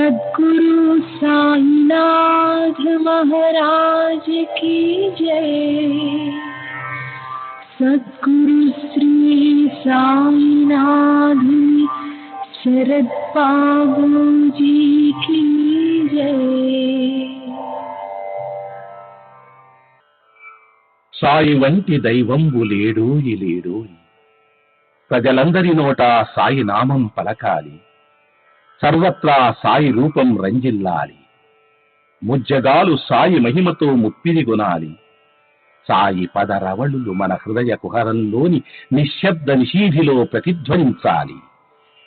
सद्गुरु साईनाथ महाराज की जय। सद्गुरु श्री साईनाथ शरद बाबू जी की जय। సాయి వంటి దైవంబు లేడోయి లేడోయి, ప్రజలందరి నోట సాయి నామం పలకాలి, సర్వత్రా సాయి రూపం రంజిల్లాలి, ముజ్జగాలు సాయి మహిమతో ముప్పిరిగొనాలి. సాయి పదరవళులు మన హృదయ కుహరంలోని నిశ్శబ్ద నిషీధిలో ప్రతిధ్వనించాలి.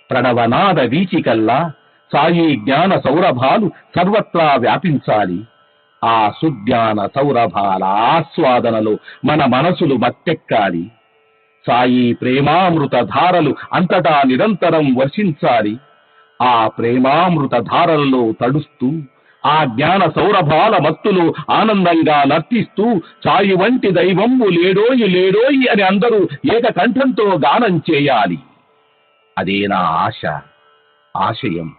ప్రణవనాద వీచికల్లా సాయి జ్ఞాన సౌరభాలు సర్వత్రా వ్యాపించాలి. ఆ సుజ్ఞాన సౌరభాల ఆస్వాదనలో మన మనసులు మత్తెక్కాలి. సాయి ప్రేమామృత ధారలు అంతటా నిరంతరం వర్షించాలి. ఆ ప్రేమామృత ధారలలో తడుస్తూ, ఆ జ్ఞాన సౌరభాల మత్తులో ఆనందంగా నర్తిస్తూ సాయి వంటి దైవంబు లేడోయి లేడోయి అని అందరూ ఏకకంఠంతో గానం చేయాలి. అదే నా ఆశ, ఆశయం,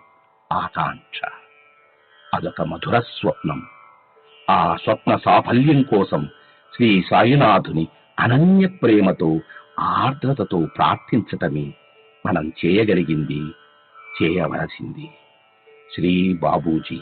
ఆకాంక్ష. అదొక మధుర స్వప్నం. ఆ స్వప్న సాఫల్యం కోసం శ్రీ సాయినాథుని అనన్య ప్రేమతో, ఆర్ద్రతతో ప్రార్థించటమే మనం చేయగలిగింది, చేయవలసింది. శ్రీ బాబూజీ.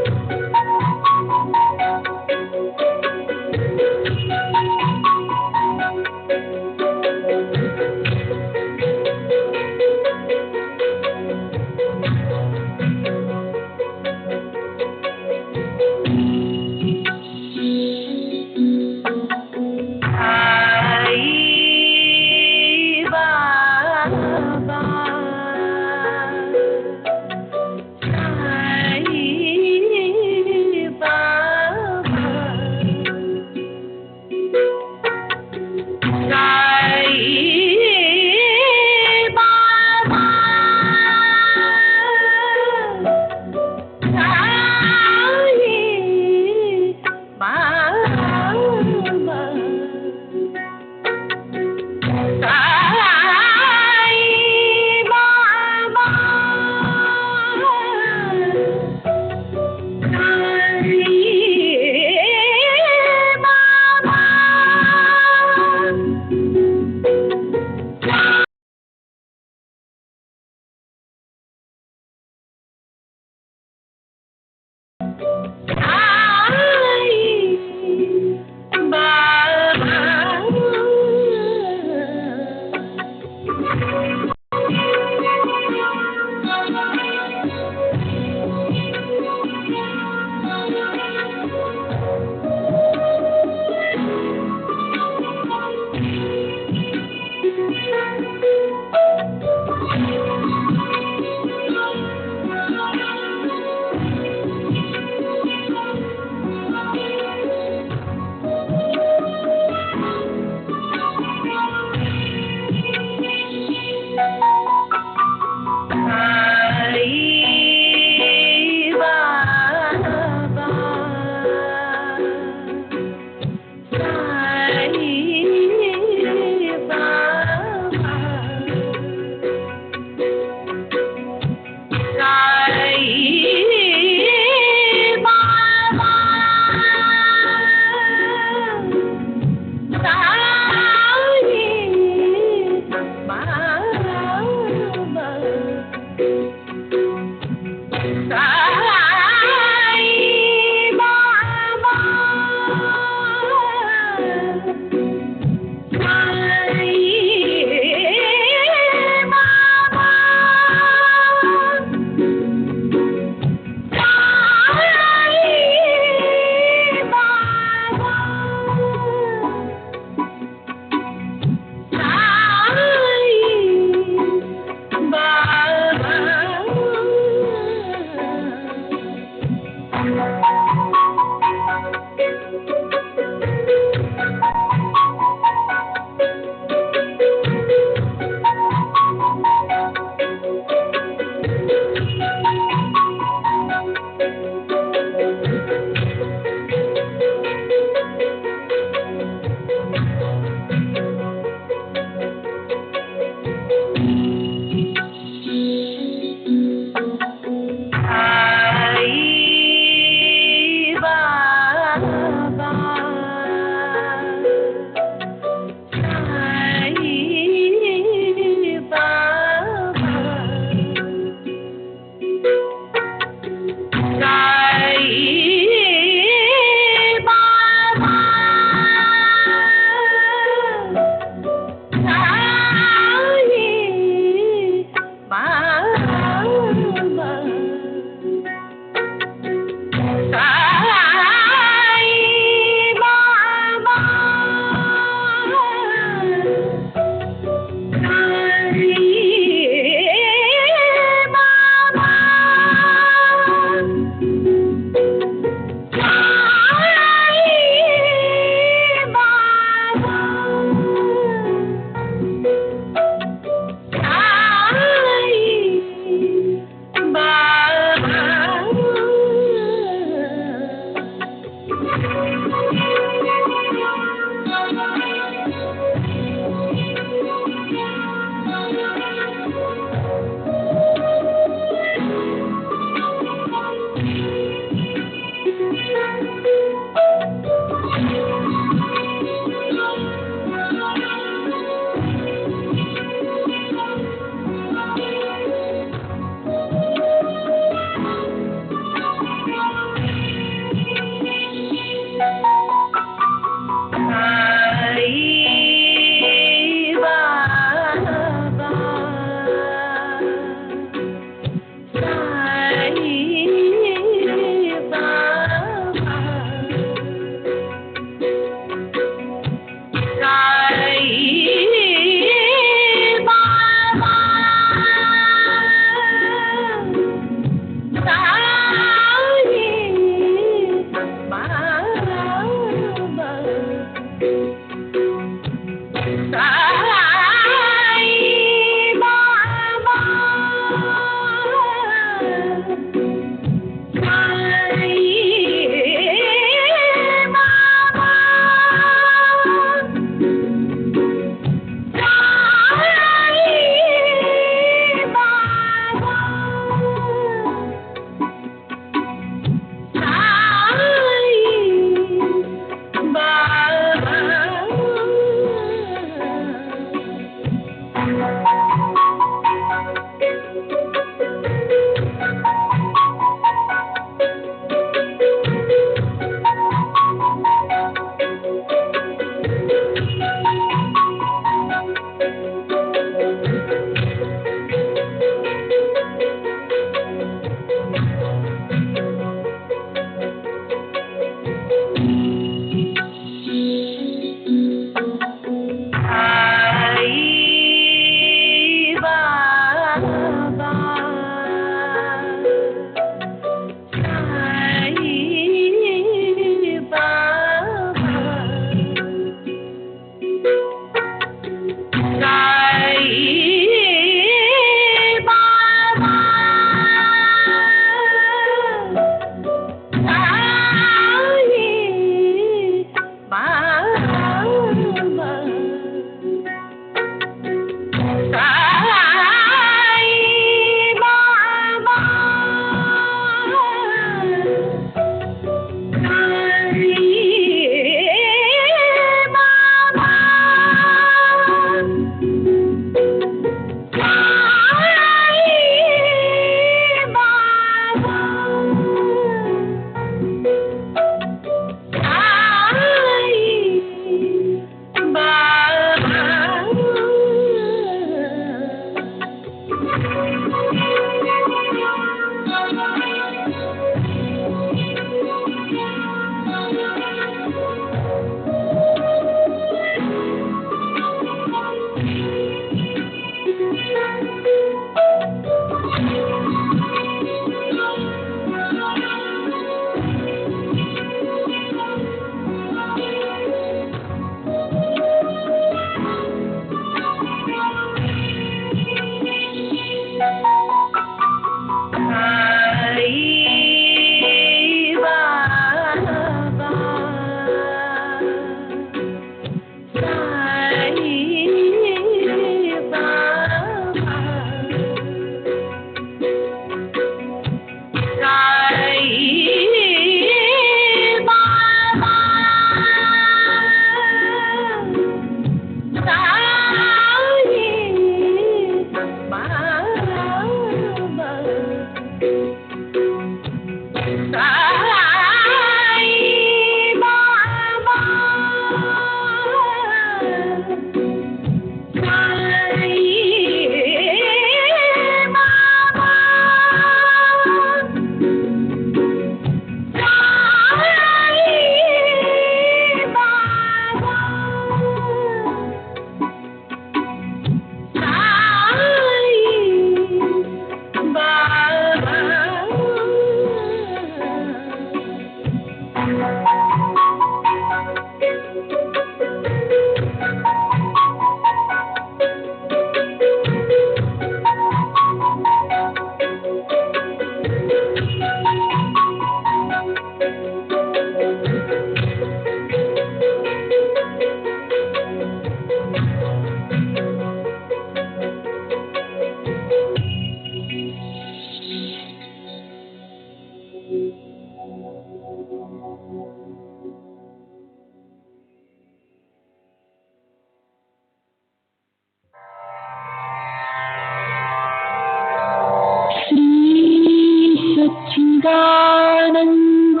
सच्चिदानंद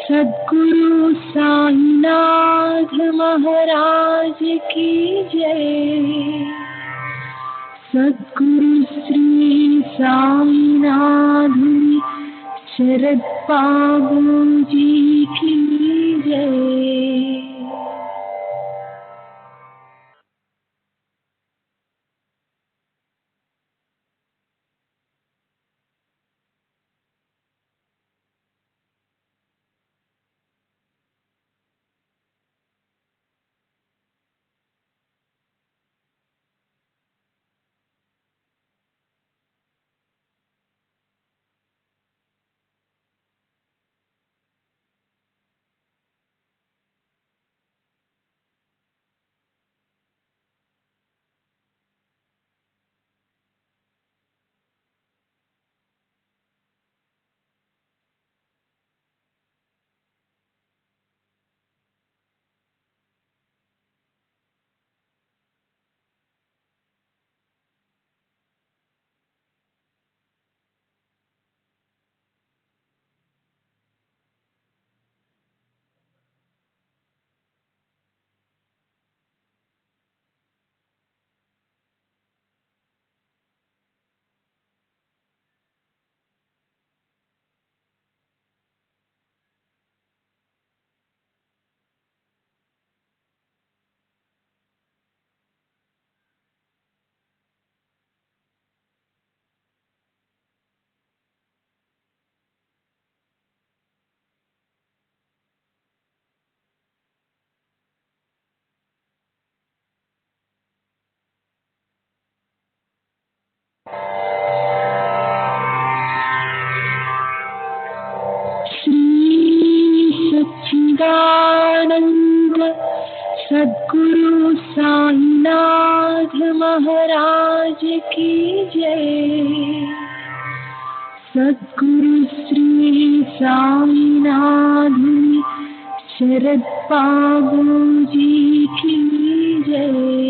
सद्गुरु साईनाथ महाराज की जय। सद्गुरु श्री साईनाथ शरद बाबू जी की जय। सच्चिदानंद सद्गुरु साईनाथ महाराज की जय। सद्गुरु श्री साईनाथ शरद बाबू जी की जय।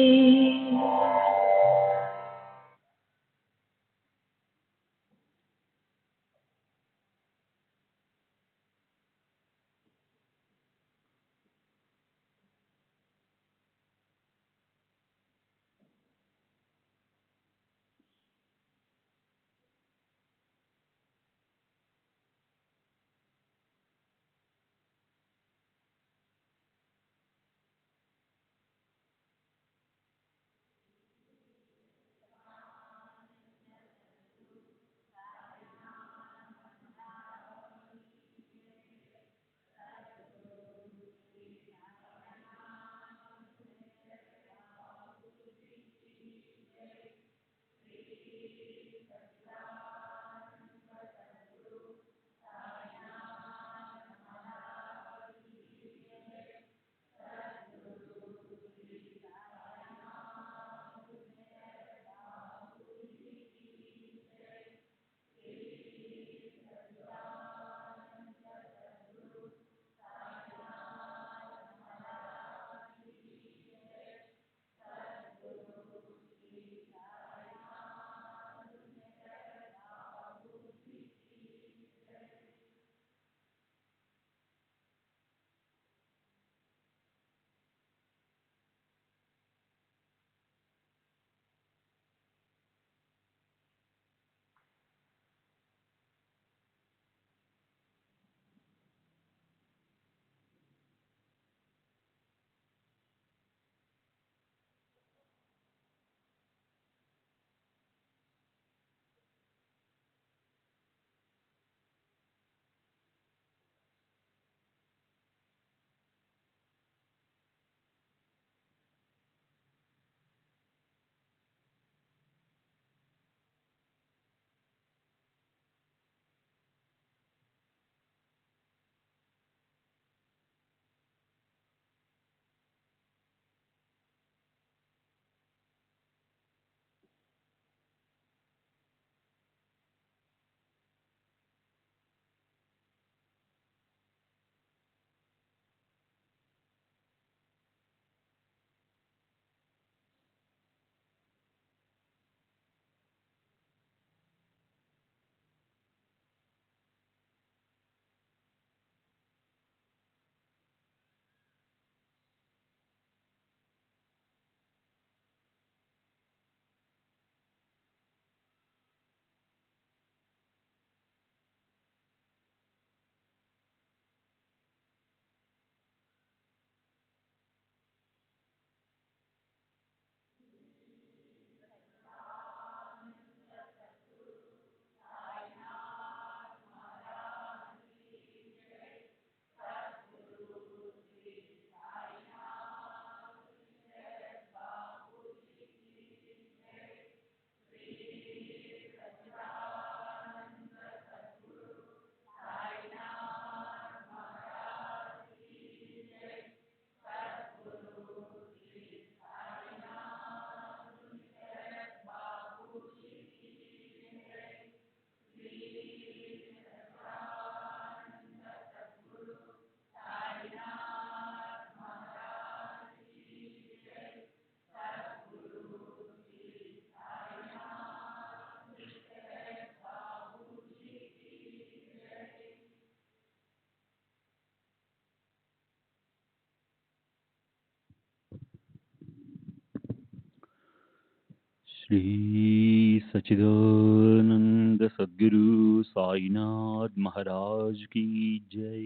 श्री सच्चिदानंद सद्गुरु साईनाथ महाराज की जय।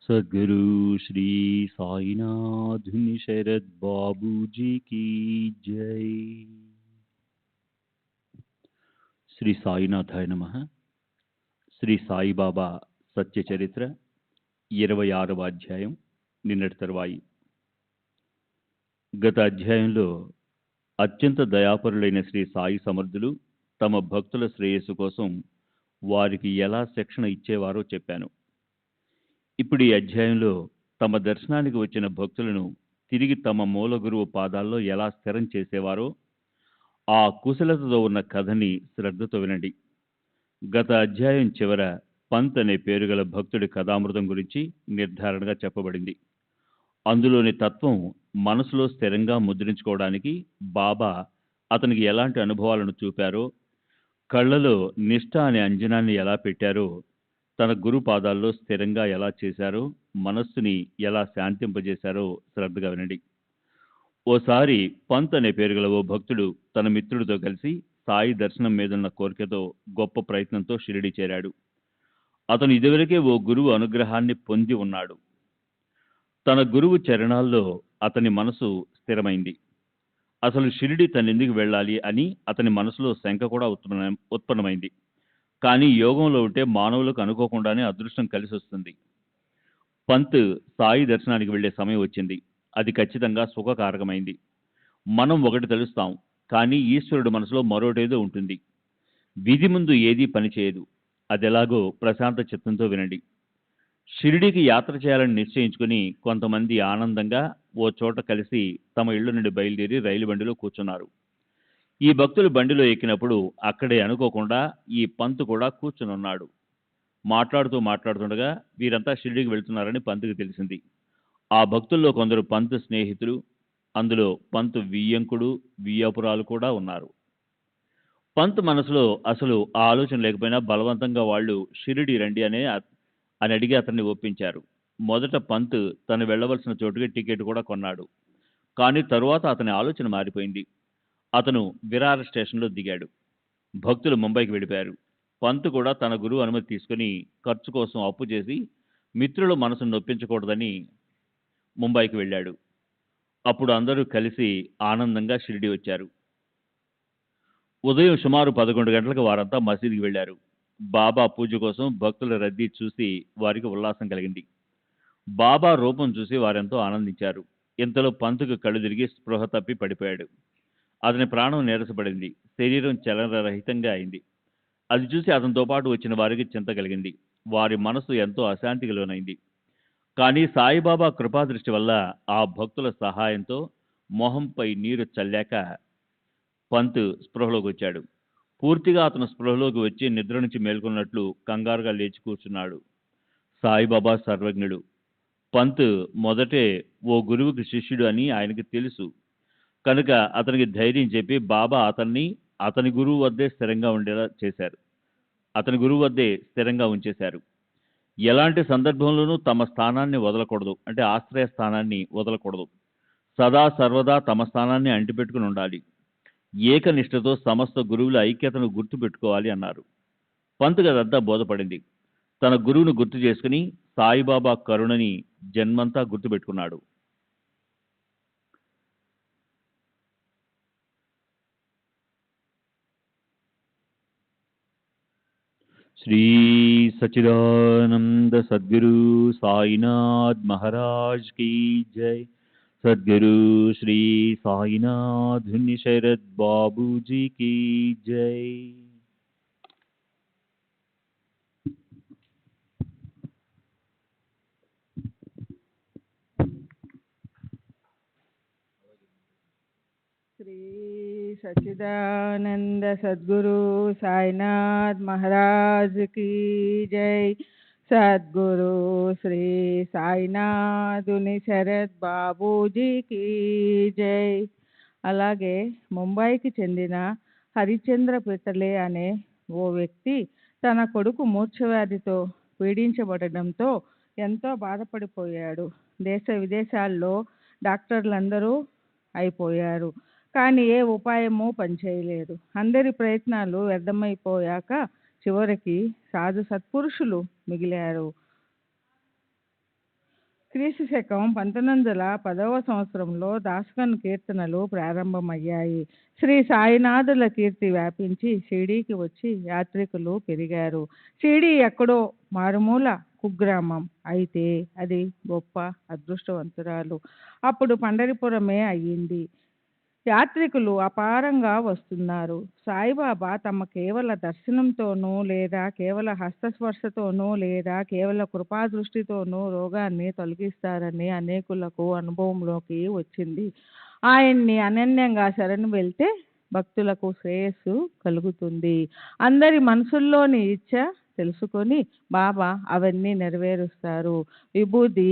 सद्गुरु श्री साईनाथ शरद बाबू जी की जय। శ్రీ సాయినాథాయ నమః. శ్రీ సాయిబాబా సత్య చరిత్ర 26వ అధ్యాయం, నిన్నటి తరువాయి. గత అధ్యాయంలో అత్యంత దయాపరులైన శ్రీ సాయి సమర్థులు తమ భక్తుల శ్రేయస్సు కోసం వారికి ఎలా శిక్షణ ఇచ్చేవారో చెప్పాను. ఇప్పుడు ఈ అధ్యాయంలో తమ దర్శనానికి వచ్చిన భక్తులను తిరిగి తమ మూల గురువు పాదాల్లో ఎలా స్థిరం చేసేవారో ఆ కుశలతతో ఉన్న కథని శ్రద్ధతో వినండి. గత అధ్యాయం చివర పంత్ అనే పేరు గల భక్తుడి కథామృతం గురించి నిర్ధారణగా చెప్పబడింది. అందులోని తత్వం మనసులో స్థిరంగా ముద్రించుకోవడానికి బాబా అతనికి ఎలాంటి అనుభవాలను చూపారో, కళ్ళలో నిష్ఠ అనే అంజనాన్ని ఎలా పెట్టారో, తన గురు పాదాల్లో స్థిరంగా ఎలా చేశారో, మనస్సుని ఎలా శాంతింపజేశారో శ్రద్ధగా వినండి. ఓసారి పంత్ అనే పేరు గల ఓ భక్తుడు తన మిత్రుడితో కలిసి సాయి దర్శనం మీదున్న కోరికతో గొప్ప ప్రయత్నంతో షిరిడి చేరాడు. అతను ఇదివరకే ఓ గురువు అనుగ్రహాన్ని పొంది ఉన్నాడు. తన గురువు చరణాల్లో అతని మనసు స్థిరమైంది. అసలు షిరిడి తనెందుకు వెళ్ళాలి అని అతని మనసులో శంక కూడా ఉత్పన్నమైంది. కానీ యోగంలో ఉంటే మానవులకు అనుకోకుండానే అదృష్టం కలిసి వస్తుంది. పంత్ సాయి దర్శనానికి వెళ్లే సమయం వచ్చింది. అది ఖచ్చితంగా సుఖకారకమైంది. మనం ఒకటి తెలుస్తాం, కానీ ఈశ్వరుడు మనసులో మరోటేదో ఉంటుంది. విధి ముందు ఏదీ పనిచేయదు. అదెలాగో ప్రశాంత చిత్తంతో వినండి. షిరిడీకి యాత్ర చేయాలని నిశ్చయించుకుని కొంతమంది ఆనందంగా ఓ చోట కలిసి తమ ఇళ్ల నుండి బయలుదేరి రైలు బండిలో కూర్చున్నారు. ఈ భక్తులు బండిలో ఎక్కినప్పుడు అక్కడే అనుకోకుండా ఈ పంత్ కూడా కూర్చునున్నాడు. మాట్లాడుతుండగా వీరంతా షిరిడీకి వెళ్తున్నారని పంత్కి తెలిసింది. ఆ భక్తుల్లో కొందరు పంత్ స్నేహితులు, అందులో పంత్ వియ్యంకుడు, వియ్యాపురాలు కూడా ఉన్నారు. పంత్ మనసులో అసలు ఆ ఆలోచన లేకపోయినా బలవంతంగా వాళ్ళు షిరిడి రండి అని అడిగి అతన్ని ఒప్పించారు. మొదట పంత్ తను వెళ్ళవలసిన చోటుకి టికెట్ కూడా కొన్నాడు. కానీ తరువాత అతని ఆలోచన మారిపోయింది. అతను విరార్ స్టేషన్లో దిగాడు. భక్తులు ముంబైకి వెళ్ళిపోయారు. పంత్ కూడా తన గురువు అనుమతి తీసుకుని ఖర్చు కోసం అప్పు చేసి మిత్రుల మనసును నొప్పించకూడదని ముంబైకి వెళ్ళాడు. అప్పుడు అందరూ కలిసి ఆనందంగా షిరిడి వచ్చారు. ఉదయం సుమారు 11 గంటలకు వారంతా మసీదుకి వెళ్ళారు. బాబా పూజ కోసం భక్తుల రద్దీ చూసి వారికి ఉల్లాసం కలిగింది. బాబా రూపం చూసి వారెంతో ఆనందించారు. ఇంతలో పంతుకు కళ్ళు తిరిగి స్పృహ తప్పి పడిపోయాడు. అతని ప్రాణం నీరసపడింది. శరీరం చలనరహితంగా అయింది. అది చూసి అతనితో పాటు వచ్చిన వారికి చింత కలిగింది. వారి మనసు ఎంతో అశాంతికి లోనైంది. కానీ సాయిబాబా కృపాదృష్టి వల్ల ఆ భక్తుల సహాయంతో మొహంపై నీరు చల్లాక పంత్ స్పృహలోకి వచ్చాడు. పూర్తిగా అతను స్పృహలోకి వచ్చి నిద్ర నుంచి మేల్కొన్నట్లు కంగారుగా లేచి కూర్చున్నాడు. సాయిబాబా సర్వజ్ఞుడు. పంత్ మొదటే ఓ గురువుకి శిష్యుడు అని ఆయనకి తెలుసు కనుక అతనికి ధైర్యం చెప్పి బాబా అతని గురువు వద్దే స్థిరంగా ఉండేలా చేశారు. అతని గురువు వద్దే స్థిరంగా ఉంచేశారు. ఎలాంటి సందర్భంలోనూ తమ స్థానాన్ని వదలకూడదు, అంటే ఆశ్రయ స్థానాన్ని వదలకూడదు. సదా సర్వదా తమ స్థానాన్ని అంటిపెట్టుకుని ఉండాలి. ఏకనిష్టతో సమస్త గురువుల ఐక్యతను గుర్తుపెట్టుకోవాలి అన్నారు. పంత్ గదంతా బోధపడింది. తన గురువును గుర్తు చేసుకుని సాయిబాబా కరుణని జన్మంతా గుర్తుపెట్టుకున్నాడు. శ్రీ సచ్చిదానంద సద్గురు సాయినాథ్ మహారాజ్ की जय। सद्गुरु श्री साईनाथ शरद बाबू जी की जय। श्री सच्चिदानंद सद्गुरु साईनाथ महाराज की जय। सद्गुरु श्री సాయినాథ్ శరద్ బాబూజీకి జై. అలాగే ముంబైకి చెందిన హరిచంద్ర పిట్టలే అనే ఓ వ్యక్తి తన కొడుకు మూర్ఛవ్యాధితో పీడించబడడంతో ఎంతో బాధపడిపోయాడు. దేశ విదేశాల్లో డాక్టర్లందరూ అయిపోయారు. కానీ ఏ ఉపాయము పనిచేయలేదు. అందరి ప్రయత్నాలు వ్యర్థమైపోయాక చివరికి సాధు సత్పురుషులు మిగిలారు. క్రీస్తు శకం 1910వ సంవత్సరంలో దాసగన్ కీర్తనలు ప్రారంభమయ్యాయి. శ్రీ సాయినాథుల కీర్తి వ్యాపించి షిరిడీకి వచ్చి యాత్రికులు పెరిగారు. షిరిడీ ఎక్కడో మారుమూల కుగ్రామం, అయితే అది గొప్ప అదృష్టవంతురాలు. అప్పుడు పండరిపురమే అయ్యింది. యాత్రికులు అపారంగా వస్తున్నారు. సాయిబాబా తమ కేవల దర్శనంతోనూ లేదా కేవల హస్తస్పర్శతోనూ లేదా కేవల కృపాదృష్టితోనూ రోగాన్ని తొలగిస్తారని అనేకులకు అనుభవంలోకి వచ్చింది. ఆయన్ని అనన్యంగా శరణు వెళ్తే భక్తులకు శ్రేయస్సు కలుగుతుంది. అందరి మనసుల్లోని ఇచ్చ తెలుసుకొని బాబా అవన్నీ నెరవేరుస్తారు. విభూది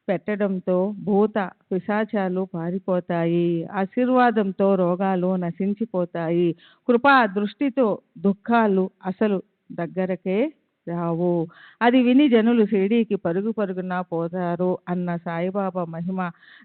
పెట్టడంతో భూత పిశాచాలు పారిపోతాయి. ఆశీర్వాదంతో రోగాలు నశించిపోతాయి. కృపా దృష్టితో దుఃఖాలు అసలు దగ్గరకే రావు. అది విని జనులు షిరిడీకి పరుగు పరుగున పోతారు అన్న సాయిబాబా మహిమ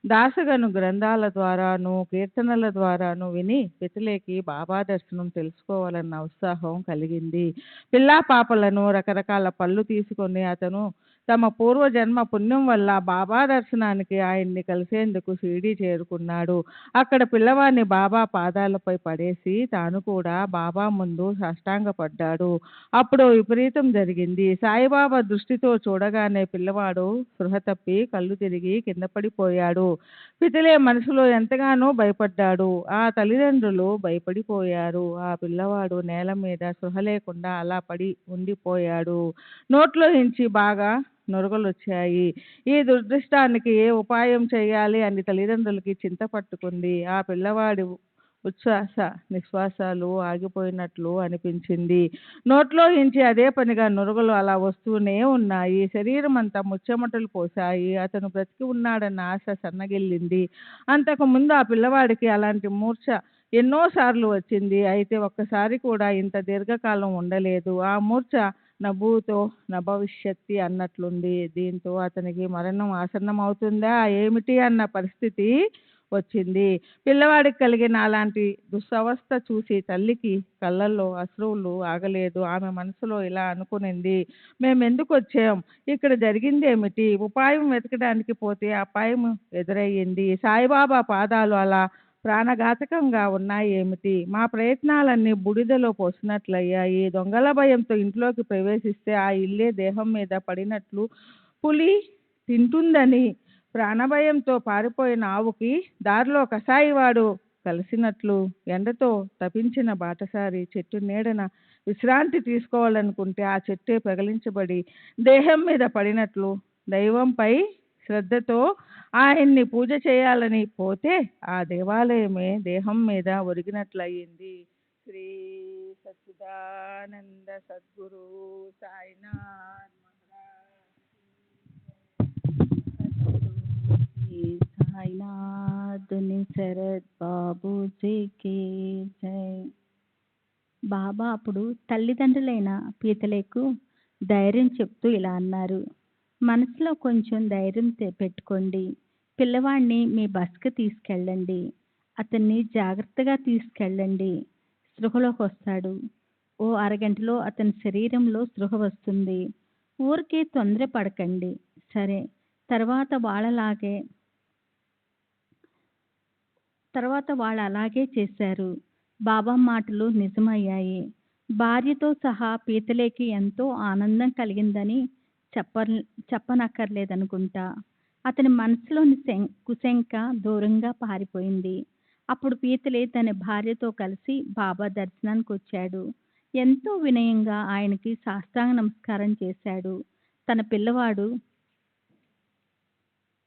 దాసగను గ్రంథాల ద్వారాను కీర్తనల ద్వారాను విని పితలేకి బాబా దర్శనం తెలుసుకోవాలన్న ఉత్సాహం కలిగింది. పిల్లా పాపలను రకరకాల పళ్ళు తీసుకొని అతను తమ పూర్వజన్మ పుణ్యం వల్ల బాబా దర్శనానికి ఆయన్ని కలిసేందుకు షిరిడీ చేరుకున్నాడు. అక్కడ పిల్లవాడిని బాబా పాదాలపై పడేసి తాను కూడా బాబా ముందు సాష్టాంగపడ్డాడు. అప్పుడు విపరీతం జరిగింది. సాయిబాబా దృష్టితో చూడగానే పిల్లవాడు స్పృహ తప్పి కళ్ళు తిరిగి కింద పడిపోయాడు. పితలే మనసులో ఎంతగానో భయపడ్డాడు. ఆ తల్లిదండ్రులు భయపడిపోయారు. ఆ పిల్లవాడు నేల మీద స్పృహ లేకుండా అలా పడి ఉండిపోయాడు. నోట్లో నుంచి బాగా నొరగలొచ్చాయి. ఈ దురదృష్టానికి ఏ ఉపాయం చేయాలి అని తల్లిదండ్రులకి చింత పట్టుకుంది. ఆ పిల్లవాడి ఉచ్ఛ్వాస నిశ్వాసాలు ఆగిపోయినట్లు అనిపించింది. నోట్లో నుంచి అదే పనిగా నురగలు అలా వస్తూనే ఉన్నాయి. శరీరం అంతా ముచ్చెమటలు పోసాయి. అతను బ్రతికి ఉన్నాడన్న ఆశ సన్నగిల్లింది. అంతకుముందు ఆ పిల్లవాడికి అలాంటి మూర్ఛ ఎన్నోసార్లు వచ్చింది. అయితే ఒక్కసారి కూడా ఇంత దీర్ఘకాలం ఉండలేదు. ఆ మూర్ఛ నభూతో నభవిష్యత్తి అన్నట్లుంది. దీంతో అతనికి మరణం ఆసన్నమవుతుందా ఏమిటి అన్న పరిస్థితి వచ్చింది. పిల్లవాడికి కలిగిన అలాంటి దుస్సవస్థ చూసి తల్లికి కళ్ళల్లో అశ్రువులు ఆగలేదు. ఆమె మనసులో ఇలా అనుకునింది, మేమెందుకు వచ్చాం, ఇక్కడ జరిగిందేమిటి? ఉపాయం వెతకడానికి పోతే అపాయం ఎదురయ్యింది. సాయిబాబా పాదాలు అలా ప్రాణఘాతకంగా ఉన్నాయి ఏమిటి? మా ప్రయత్నాలన్నీ బూడిదలో పోసినట్లయ్యాయి. దొంగల భయంతో ఇంట్లోకి ప్రవేశిస్తే ఆ ఇల్లే దేహం మీద పడినట్లు పులి తింటుందని, ప్రాణభయంతో పారిపోయిన ఆవుకి దారిలో కసాయివాడు కలిసినట్లు, ఎండతో తపించిన బాటసారి చెట్టు నీడన విశ్రాంతి తీసుకోవాలనుకుంటే ఆ చెట్టే పగిలించబడి దేహం మీద పడినట్లు, దైవంపై శ్రద్ధతో ఆయన్ని పూజ చేయాలని పోతే ఆ దేవాలయమే దేహం మీద ఒరిగినట్లయింది. శ్రీ సచ్చిదానంద సద్గురు సాయినాథ్ సాయినాథుని శరత్ బాబూజీకి జై. బాబా అప్పుడు తల్లిదండ్రులైన పీతలేకు ధైర్యం చెప్తూ ఇలా అన్నారు, మనసులో కొంచెం ధైర్యం పెట్టుకోండి. పిల్లవాడిని మీ బస్కి తీసుకెళ్ళండి. అతన్ని జాగ్రత్తగా తీసుకెళ్ళండి. స్పృహలోకి వస్తాడు. ఓ అరగంటలో అతని శరీరంలో స్పృహ వస్తుంది. ఊరికే తొందర పడకండి. సరే. తర్వాత వాళ్ళు అలాగే చేశారు. బాబా మాటలు నిజమయ్యాయి. భార్యతో సహా పీతలేకి ఎంతో ఆనందం కలిగిందని చెప్పనక్కర్లేదనుకుంటా. అతని మనసులోని కుశంక దూరంగా పారిపోయింది. అప్పుడు పీతలే తన భార్యతో కలిసి బాబా దర్శనానికి వచ్చాడు. ఎంతో వినయంగా ఆయనకి సాష్టాంగ నమస్కారం చేశాడు. తన పిల్లవాడు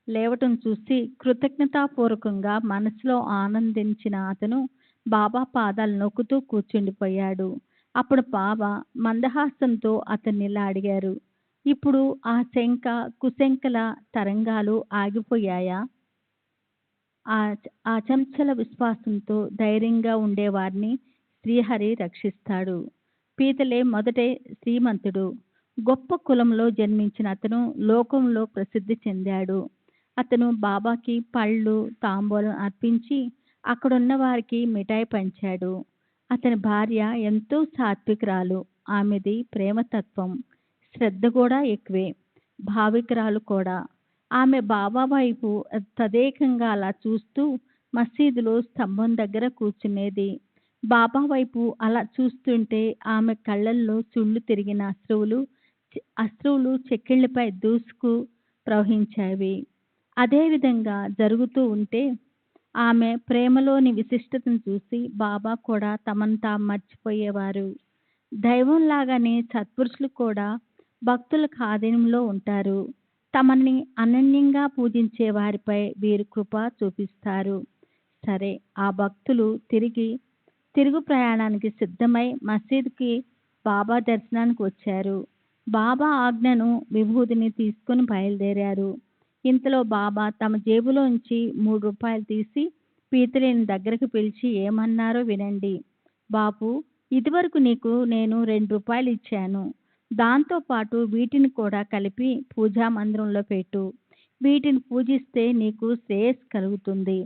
లేవటం చూసి కృతజ్ఞతాపూర్వకంగా మనసులో ఆనందించిన అతను బాబా పాదాలు నొక్కుతూ కూర్చుండిపోయాడు. అప్పుడు బాబా మందహాసంతో అతన్ని ఇలా అడిగారు, ఇప్పుడు ఆ కుశంకల తరంగాలు ఆగిపోయాయా? ఆ చంచల విశ్వాసంతో ధైర్యంగా ఉండేవారిని శ్రీహరి రక్షిస్తాడు. పీతలే మొదటే శ్రీమంతుడు. గొప్ప కులంలో జన్మించిన అతను లోకంలో ప్రసిద్ధి చెందాడు. అతను బాబాకి పళ్ళు తాంబూలం అర్పించి అక్కడున్న వారికి మిఠాయి పంచాడు. అతని భార్య ఎంతో సాత్వికురాలు. ఆమెది ప్రేమతత్వం, శ్రద్ధ కూడా ఎక్కువే. భావికురాలు కూడా. ఆమె బాబా వైపు తదేకంగా అలా చూస్తూ మసీదులో స్తంభం దగ్గర కూర్చునేది. బాబా వైపు అలా చూస్తుంటే ఆమె కళ్ళల్లో సుళ్ళు తిరిగిన అశ్రువులు చెక్కిళ్ళపై దూసుకు ప్రవహించేవి. అదేవిధంగా జరుగుతూ ఉంటే ఆమె ప్రేమలోని విశిష్టతను చూసి బాబా కూడా తమను తాము మర్చిపోయేవారు. దైవంలాగానే సత్పురుషులు కూడా భక్తుల ఆధీనంలో ఉంటారు. తమని అనన్యంగా పూజించే వారిపై వీరు కృప చూపిస్తారు. సరే, ఆ భక్తులు తిరుగు ప్రయాణానికి సిద్ధమై మసీదుకి బాబా దర్శనానికి వచ్చారు. బాబా ఆజ్ఞను విభూతిని తీసుకుని బయలుదేరారు. ఇంతలో బాబా తమ జేబులోంచి 3 రూపాయలు తీసి పీతలేని దగ్గరకు పిలిచి ఏమన్నారో వినండి. బాబు, ఇదివరకు నీకు నేను 2 రూపాయలు ఇచ్చాను. దాంతో పాటు వీటిని కూడా కలిపి పూజా మందిరంలో పెట్టు. వీటిని పూజిస్తే నీకు శ్రేయస్సు కలుగుతుంది.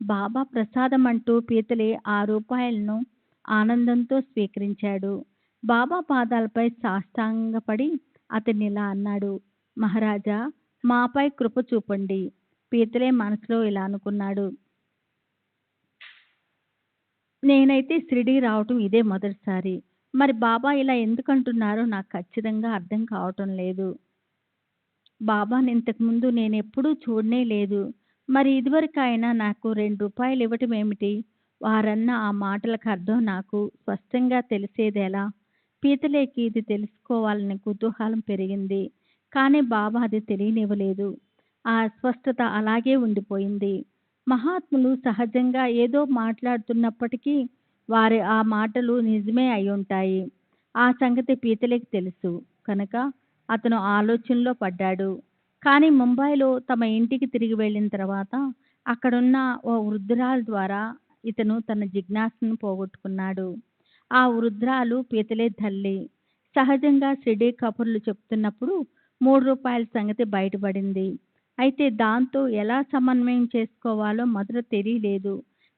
బాబా ప్రసాదం అంటూ పీతలే 6 రూపాయలను ఆనందంతో స్వీకరించాడు. బాబా పాదాలపై సాష్టాంగపడి అతనిలా అన్నాడు, మహారాజా, మాపై కృప చూపండి. పీతలే మనసులో ఇలా అనుకున్నాడు, నేనైతే షిరిడీ రావటం ఇదే మొదటిసారి. మరి బాబా ఇలా ఎందుకంటున్నారో నాకు ఖచ్చితంగా అర్థం కావటం లేదు. బాబాని ఇంతకుముందు నేనెప్పుడూ చూడనే లేదు. మరి ఇదివరకు ఆయన నాకు 2 రూపాయలు ఇవ్వటం ఏమిటి? వారన్న ఆ మాటలకు అర్థం నాకు స్పష్టంగా తెలిసేదెలా? పీతలేకి ఇది తెలుసుకోవాలనే కుతూహలం పెరిగింది. కానీ బాబా అది తెలియనివ్వలేదు. ఆ అస్పష్టత అలాగే ఉండిపోయింది. మహాత్ములు సహజంగా ఏదో మాట్లాడుతున్నప్పటికీ వారి ఆ మాటలు నిజమే అయ్యుంటాయి. ఆ సంగతి పీతలేకి తెలుసు. కనుక అతను ఆలోచనలో పడ్డాడు. కానీ ముంబైలో తమ ఇంటికి తిరిగి వెళ్ళిన తర్వాత అక్కడున్న ఓ వృద్ధురాలు ద్వారా ఇతను తన జిజ్ఞాసను పోగొట్టుకున్నాడు. ఆ వృద్ధురాలు పీతలే తల్లి. సహజంగా షిరిడీ కబుర్లు చెప్తున్నప్పుడు 3 రూపాయల సంగతి బయటపడింది. అయితే దాంతో ఎలా సమన్వయం చేసుకోవాలో మొదట తెలియలేదు.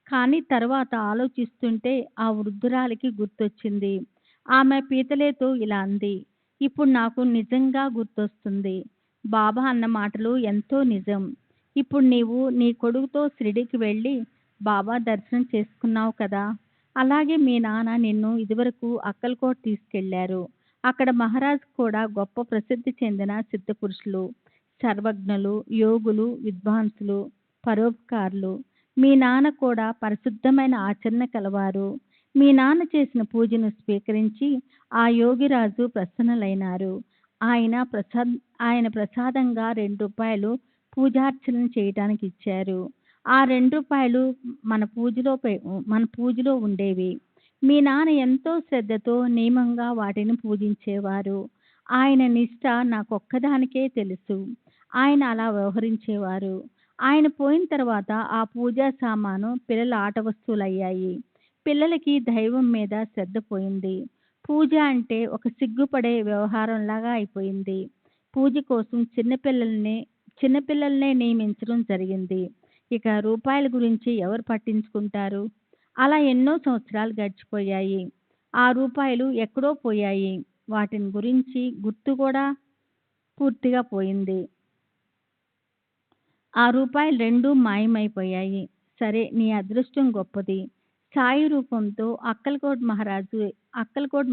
కానీ తర్వాత ఆలోచిస్తుంటే ఆ వృద్ధురాలికి గుర్తొచ్చింది. ఆమె పీతలేతో ఇలా అంది, ఇప్పుడు నాకు నిజంగా గుర్తొస్తుంది. బాబా అన్న మాటలు ఎంతో నిజం. ఇప్పుడు నీవు నీ కొడుకుతో షిరిడీకి వెళ్ళి బాబా దర్శనం చేసుకున్నావు కదా. అలాగే మీ నాన్న నిన్ను ఇదివరకు అక్కల్కోట్ తీసుకెళ్లారు. అక్కడ మహారాజ్ కూడా గొప్ప ప్రసిద్ధి చెందిన సిద్ధపురుషులు, సర్వజ్ఞులు, యోగులు, విద్వాంసులు, పరోపకారులు. మీ నాన్న కూడా పరిశుద్ధమైన ఆచరణ కలవారు. మీ నాన్న చేసిన పూజను స్వీకరించి ఆ యోగిరాజు ప్రసన్నులైనారు. ఆయన ప్రసాదంగా 2 రూపాయలు పూజార్చన చేయటానికి ఇచ్చారు. ఆ 2 రూపాయలు మన పూజలో ఉండేవి. మీ నాన్న ఎంతో శ్రద్ధతో నియమంగా వాటిని పూజించేవారు. ఆయన నిష్ఠ నాకొక్కదానికే తెలుసు. ఆయన అలా వ్యవహరించేవారు. ఆయన పోయిన తర్వాత ఆ పూజా సామాను పిల్లల ఆట వస్తువులయ్యాయి. పిల్లలకి దైవం మీద శ్రద్ధ పోయింది. పూజ అంటే ఒక సిగ్గుపడే వ్యవహారంలాగా అయిపోయింది. పూజ కోసం చిన్నపిల్లల్నే నియమించడం జరిగింది. ఇక రూపాయల గురించి ఎవరు పట్టించుకుంటారు? అలా ఎన్నో సంవత్సరాలు గడిచిపోయాయి. ఆ రూపాయలు ఎక్కడో పోయాయి. వాటిని గురించి గుర్తు కూడా పూర్తిగా పోయింది. ఆ రూపాయలు రెండూ మాయమైపోయాయి. సరే, నీ అదృష్టం గొప్పది. సాయి రూపంతో అక్కల్కోట్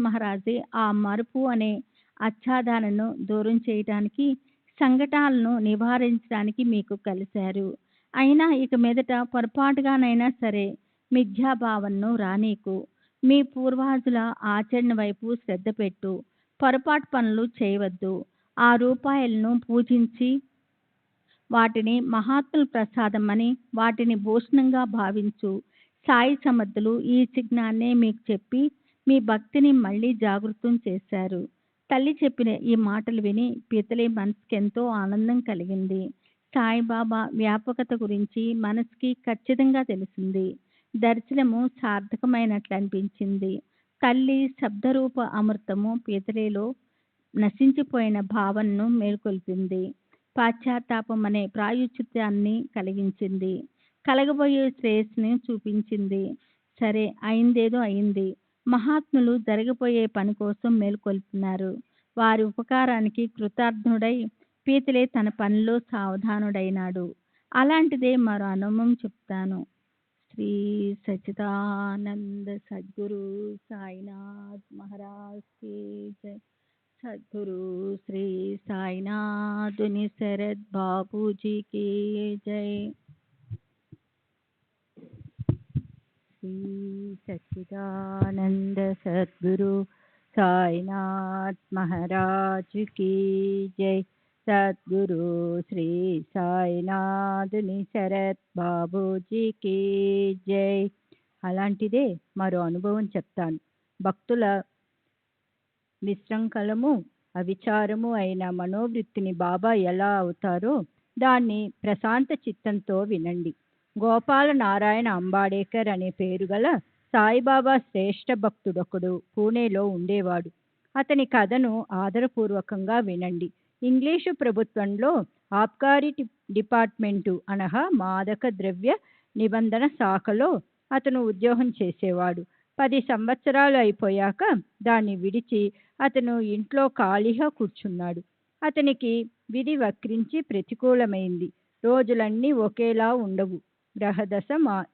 మహారాజే ఆ మరుపు అనే ఆచ్ఛాదనను దూరం చేయటానికి, సంకటాలను నివారించడానికి మీకు కలిశారు. అయినా ఇక మీదట పొరపాటుగానైనా సరే మిథ్యాభావనను రానీకు. మీ పూర్వజుల ఆచరణ వైపు శ్రద్ధ పెట్టు. పొరపాటు పనులు చేయవద్దు. ఆ రూపాయలను పూజించి వాటిని మహాత్ముల ప్రసాదమని, వాటిని భూషణంగా భావించు. సాయి సమర్థులు ఈ చిహ్నాన్నే మీకు చెప్పి మీ భక్తిని మళ్ళీ జాగృతం చేశారు. తల్లి చెప్పిన ఈ మాటలు విని పీతలే మనసుకెంతో ఆనందం కలిగింది. సాయిబాబా వ్యాపకత గురించి మనసుకి ఖచ్చితంగా తెలిసింది. దర్శనము సార్థకమైనట్లు అనిపించింది. తల్లి శబ్దరూప అమృతము పీతలేలో నశించిపోయిన భావనను మేల్కొల్పింది. పశ్చాత్తాపం అనే ప్రాయశ్చిత్తాన్ని కలిగించింది. కలగబోయే శ్రేయస్సుని చూపించింది. సరే, అయిందేదో అయింది. మహాత్ములు జరగబోయే పని కోసం మేలుకొల్పుతున్నారు. వారి ఉపకారానికి కృతార్థుడై పీతలే తన పనిలో సావధానుడైనాడు. అలాంటిదే మరో అనుభవం చెప్తాను. శ్రీ సచ్చిదానంద సద్గురు సాయినాథ్ మహారాజ్ కి జై. సద్గురు శ్రీ సాయినాథుని శరద్ బాబూజీకి జై. శ్రీ సచ్చిదానంద సద్గురు సాయినాథ్ మహారాజ్ కి జై. సద్గురు శ్రీ సాయినాథుని శరత్ బాబూజీకి జై. అలాంటిదే మరో అనుభవం చెప్తాను. భక్తుల విశృంఖలము అవిచారము అయిన మనోవృత్తిని బాబా ఎలా అవుతారో దాన్ని ప్రశాంత చిత్తంతో వినండి. గోపాల నారాయణ అంబాడేకర్ అనే పేరు గల సాయిబాబా శ్రేష్ఠ భక్తుడొకడు పూణేలో ఉండేవాడు. అతని కథను ఆదరపూర్వకంగా వినండి. ఇంగ్లీషు ప్రభుత్వంలో ఆబ్కారీ డిపార్ట్మెంటు అనగా మాదక ద్రవ్య నిబంధన శాఖలో అతను ఉద్యోగం చేసేవాడు. 10 సంవత్సరాలు అయిపోయాక దాన్ని విడిచి అతను ఇంట్లో ఖాళీగా కూర్చున్నాడు. అతనికి విధి వక్రించి ప్రతికూలమైంది. రోజులన్నీ ఒకేలా ఉండవు. గ్రహదశ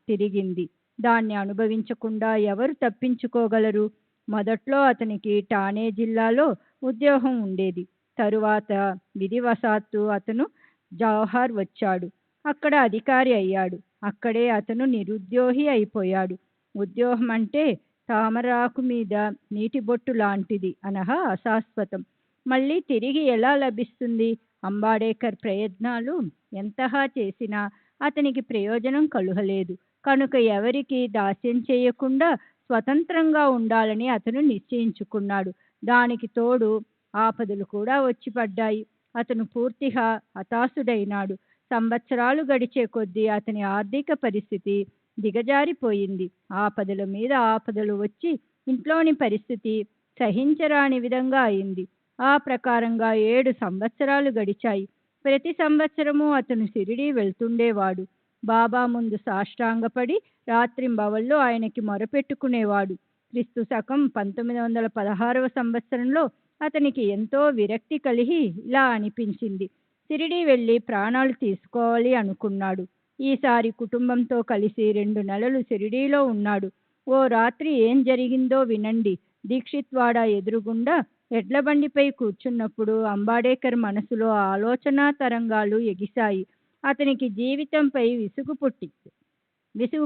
తిరిగింది. దాన్ని అనుభవించకుండా ఎవరు తప్పించుకోగలరు? మొదట్లో అతనికి ఠానే జిల్లాలో ఉద్యోగం ఉండేది. తరువాత విధివశాత్తు అతను జవహర్ వచ్చాడు. అక్కడ అధికారి అయ్యాడు. అక్కడే అతను నిరుద్యోగి అయిపోయాడు. ఉద్యోగం అంటే తామరాకు మీద నీటి బొట్టు లాంటిది అనగా అశాశ్వతం. మళ్ళీ తిరిగి ఎలా లభిస్తుంది? అంబాడేకర్ ప్రయత్నాలు ఎంతగా చేసినా అతనికి ప్రయోజనం కలుగలేదు. కనుక ఎవరికి దాస్యం చేయకుండా స్వతంత్రంగా ఉండాలని అతను నిశ్చయించుకున్నాడు. దానికి తోడు ఆపదలు కూడా వచ్చి పడ్డాయి. అతను పూర్తిగా హతాశుడైనాడు. సంవత్సరాలు గడిచే కొద్దీ అతని ఆర్థిక పరిస్థితి దిగజారిపోయింది. ఆపదల మీద ఆపదలు వచ్చి ఇంట్లోని పరిస్థితి సహించరాని విధంగా అయింది. ఆ ప్రకారంగా 7 సంవత్సరాలు గడిచాయి. ప్రతి సంవత్సరము అతను షిరిడీ వెళ్తుండేవాడు. బాబా ముందు సాష్టాంగపడి రాత్రింబవళ్ళు ఆయనకి మొరపెట్టుకునేవాడు. క్రీస్తు శకం 1916వ సంవత్సరంలో అతనికి ఎంతో విరక్తి కలిగి ఇలా అనిపించింది. షిరిడీ వెళ్ళి ప్రాణాలు తీసుకోవాలి అనుకున్నాడు. ఈసారి కుటుంబంతో కలిసి 2 నెలలు షిరిడీలో ఉన్నాడు. ఓ రాత్రి ఏం జరిగిందో వినండి. దీక్షిత్వాడ ఎదురుగుండా ఎడ్లబండిపై కూర్చున్నప్పుడు అంబాడేకర్ మనసులో ఆలోచనా తరంగాలు ఎగిశాయి. అతనికి జీవితంపై విసుగు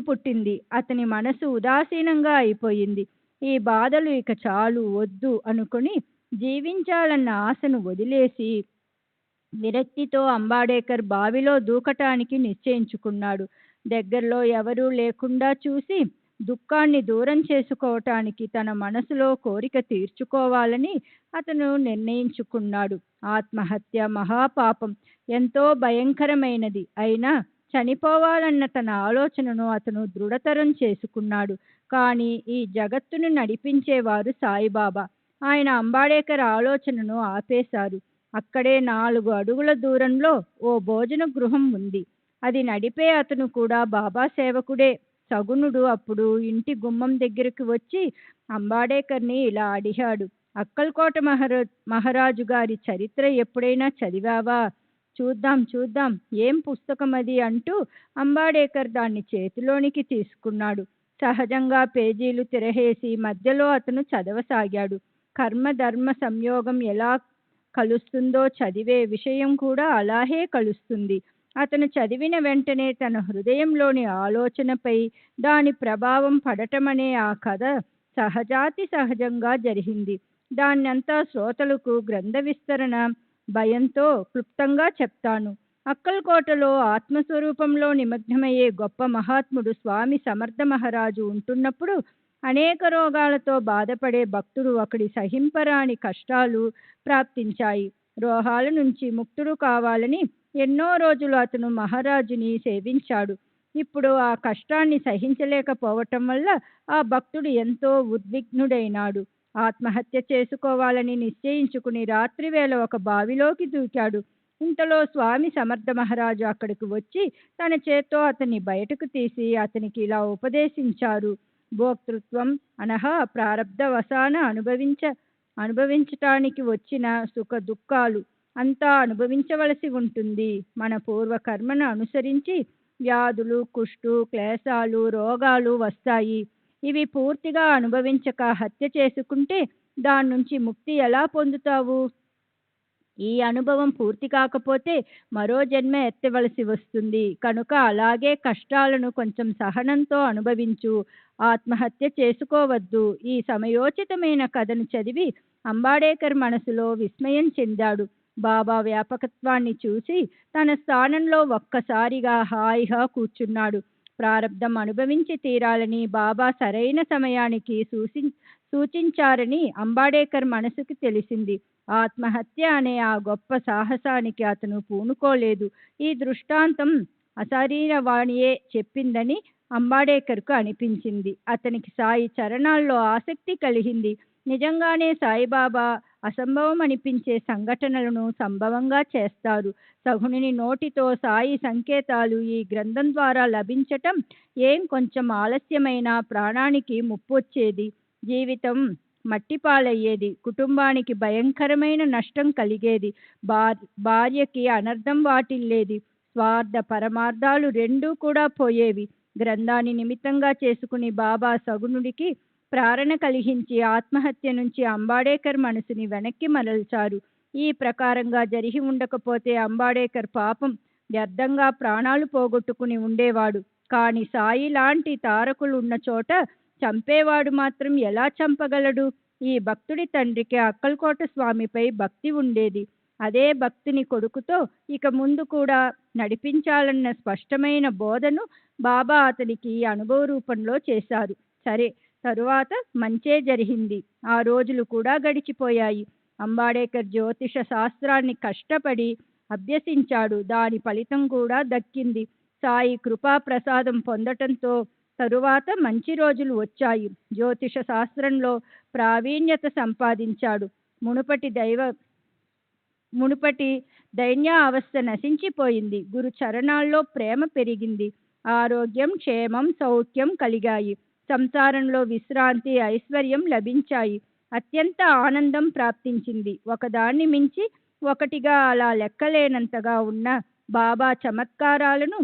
పుట్టింది. అతని మనసు ఉదాసీనంగా అయిపోయింది. ఈ బాధలు ఇక చాలు, వద్దు అనుకుని జీవించాలన్న ఆశను వదిలేసి విరక్తితో అంబాడేకర్ బావిలో దూకటానికి నిశ్చయించుకున్నాడు. దగ్గరలో ఎవరూ లేకుండా చూసి దుఃఖాన్ని దూరం చేసుకోవటానికి తన మనసులో కోరిక తీర్చుకోవాలని అతను నిర్ణయించుకున్నాడు. ఆత్మహత్య మహాపాపం, ఎంతో భయంకరమైనది. అయినా చనిపోవాలన్న తన ఆలోచనను అతను దృఢతరం చేసుకున్నాడు. కానీ ఈ జగత్తును నడిపించేవారు సాయిబాబా. ఆయన అంబాడేకర్ ఆలోచనను ఆపేశారు. అక్కడే 4 అడుగుల దూరంలో ఓ భోజన గృహం ఉంది. అది నడిపే అతను కూడా బాబా సేవకుడే. సగుణుడు అప్పుడు ఇంటి గుమ్మం దగ్గరికి వచ్చి అంబాడేకర్ని ఇలా అడిగాడు. అక్కల్కోట మహారాజు గారి చరిత్ర ఎప్పుడైనా చదివావా? చూద్దాం చూద్దాం, ఏం పుస్తకం అది అంటూ అంబాడేకర్ దాన్ని చేతిలోనికి తీసుకున్నాడు. సహజంగా పేజీలు తిరగేసి మధ్యలో అతను చదవసాగాడు. కర్మ ధర్మ సంయోగం ఎలా కలుస్తుందో చదివే విషయం కూడా అలాగే కలుస్తుంది. అతను చదివిన వెంటనే తన హృదయంలోని ఆలోచనపై దాని ప్రభావం పడటమనే ఆ కథ సహజాతి సహజంగా జరిగింది. దాన్నంతా శ్రోతలకు గ్రంథ విస్తరణ భయంతో క్లుప్తంగా చెప్తాను. అక్కల్కోటలో ఆత్మస్వరూపంలో నిమగ్నమయ్యే గొప్ప మహాత్ముడు స్వామి సమర్థ మహారాజు ఉంటున్నప్పుడు అనేక రోగాలతో బాధపడే భక్తుడు ఒకడి సహింపరాని కష్టాలు ప్రాప్తించాయి. రోగాల నుంచి ముక్తుడు కావాలని ఎన్నో రోజులు అతను మహారాజుని సేవించాడు. ఇప్పుడు ఆ కష్టాన్ని సహించలేకపోవటం వల్ల ఆ భక్తుడు ఎంతో ఉద్విగ్నుడైనాడు. ఆత్మహత్య చేసుకోవాలని నిశ్చయించుకుని రాత్రివేళ ఒక బావిలోకి దూకాడు. ఇంతలో స్వామి సమర్థ మహారాజు అక్కడికి వచ్చి తన చేత్తో అతన్ని బయటకు తీసి అతనికి ఇలా ఉపదేశించారు. భోక్తృత్వం అనగా ప్రారబ్ధ వశాన అనుభవించటానికి వచ్చిన సుఖ దుఃఖాలు అంతా అనుభవించవలసి ఉంటుంది. మన పూర్వకర్మను అనుసరించి వ్యాధులు, కుష్టు, క్లేశాలు, రోగాలు వస్తాయి. ఇవి పూర్తిగా అనుభవించక హత్య చేసుకుంటే దాని నుంచి ముక్తి ఎలా పొందుతావు? ఈ అనుభవం పూర్తి కాకపోతే మరో జన్మ ఎత్తవలసి వస్తుంది. కనుక అలాగే కష్టాలను కొంచెం సహనంతో అనుభవించు. ఆత్మహత్య చేసుకోవద్దు. ఈ సమయోచితమైన కథను చదివి అంబాడేకర్ మనసులో విస్మయం చెందాడు. బాబా వ్యాపకత్వాన్ని చూసి తన స్థానంలో ఒక్కసారిగా హాయిగా కూర్చున్నాడు. ప్రారబ్ధం అనుభవించి తీరాలని బాబా సరైన సమయానికి సూచించారని అంబాడేకర్ మనసుకు తెలిసింది. ఆత్మహత్య అనే ఆ గొప్ప సాహసానికి అతను పూనుకోలేదు. ఈ దృష్టాంతం అశరీరవాణియే చెప్పిందని అంబాడేకర్కు అనిపించింది. అతనికి సాయి చరణాల్లో ఆసక్తి కలిగింది. నిజంగానే సాయిబాబా అసంభవం అనిపించే సంఘటనలను సంభవంగా చేస్తారు. సగుణుని నోటితో సాయి సంకేతాలు ఈ గ్రంథం ద్వారా లభించటం ఏం కొంచెం ఆలస్యమైన ప్రాణానికి ముప్పు వచ్చేది. జీవితం మట్టిపాలయ్యేది. కుటుంబానికి భయంకరమైన నష్టం కలిగేది. భార్యకి అనర్థం వాటిల్లేది. స్వార్థ పరమార్థాలు రెండూ కూడా పోయేవి. గ్రంథాన్ని నిమిత్తంగా చేసుకుని బాబా సగుణుడికి ప్రేరణ కలిగించి ఆత్మహత్య నుంచి అంబాడేకర్ మనసుని వెనక్కి మరల్చారు. ఈ ప్రకారంగా జరిగి ఉండకపోతే అంబాడేకర్ పాపం వ్యర్థంగా ప్రాణాలు పోగొట్టుకుని ఉండేవాడు. కానీ సాయి లాంటి తారకులు ఉన్న చోట చంపేవాడు మాత్రం ఎలా చంపగలడు? ఈ భక్తుడి తండ్రికి అక్కల్కోట స్వామిపై భక్తి ఉండేది. అదే భక్తిని కొడుకుతో ఇక ముందు కూడా నడిపించాలన్న స్పష్టమైన బోధను బాబా అతనికి అనుభవ రూపంలో చేశారు. సరే, తరువాత మంచే జరిగింది. ఆ రోజులు కూడా గడిచిపోయాయి. అంబాడేకర్ జ్యోతిష శాస్త్రాన్ని కష్టపడి అభ్యసించాడు. దాని ఫలితం కూడా దక్కింది. సాయి కృపా ప్రసాదం పొందటంతో తరువాత మంచి రోజులు వచ్చాయి. జ్యోతిష శాస్త్రంలో ప్రావీణ్యత సంపాదించాడు. మునుపటి దైన్య అవస్థ నశించిపోయింది. గురు చరణాల్లో ప్రేమ పెరిగింది. ఆరోగ్యం, క్షేమం, సౌఖ్యం కలిగాయి. సంసారంలో విశ్రాంతి, ఐశ్వర్యం లభించాయి. అత్యంత ఆనందం ప్రాప్తించింది. ఒకదాన్ని మించి ఒకటిగా అలా లెక్కలేనంతగా ఉన్న బాబా చమత్కారాలను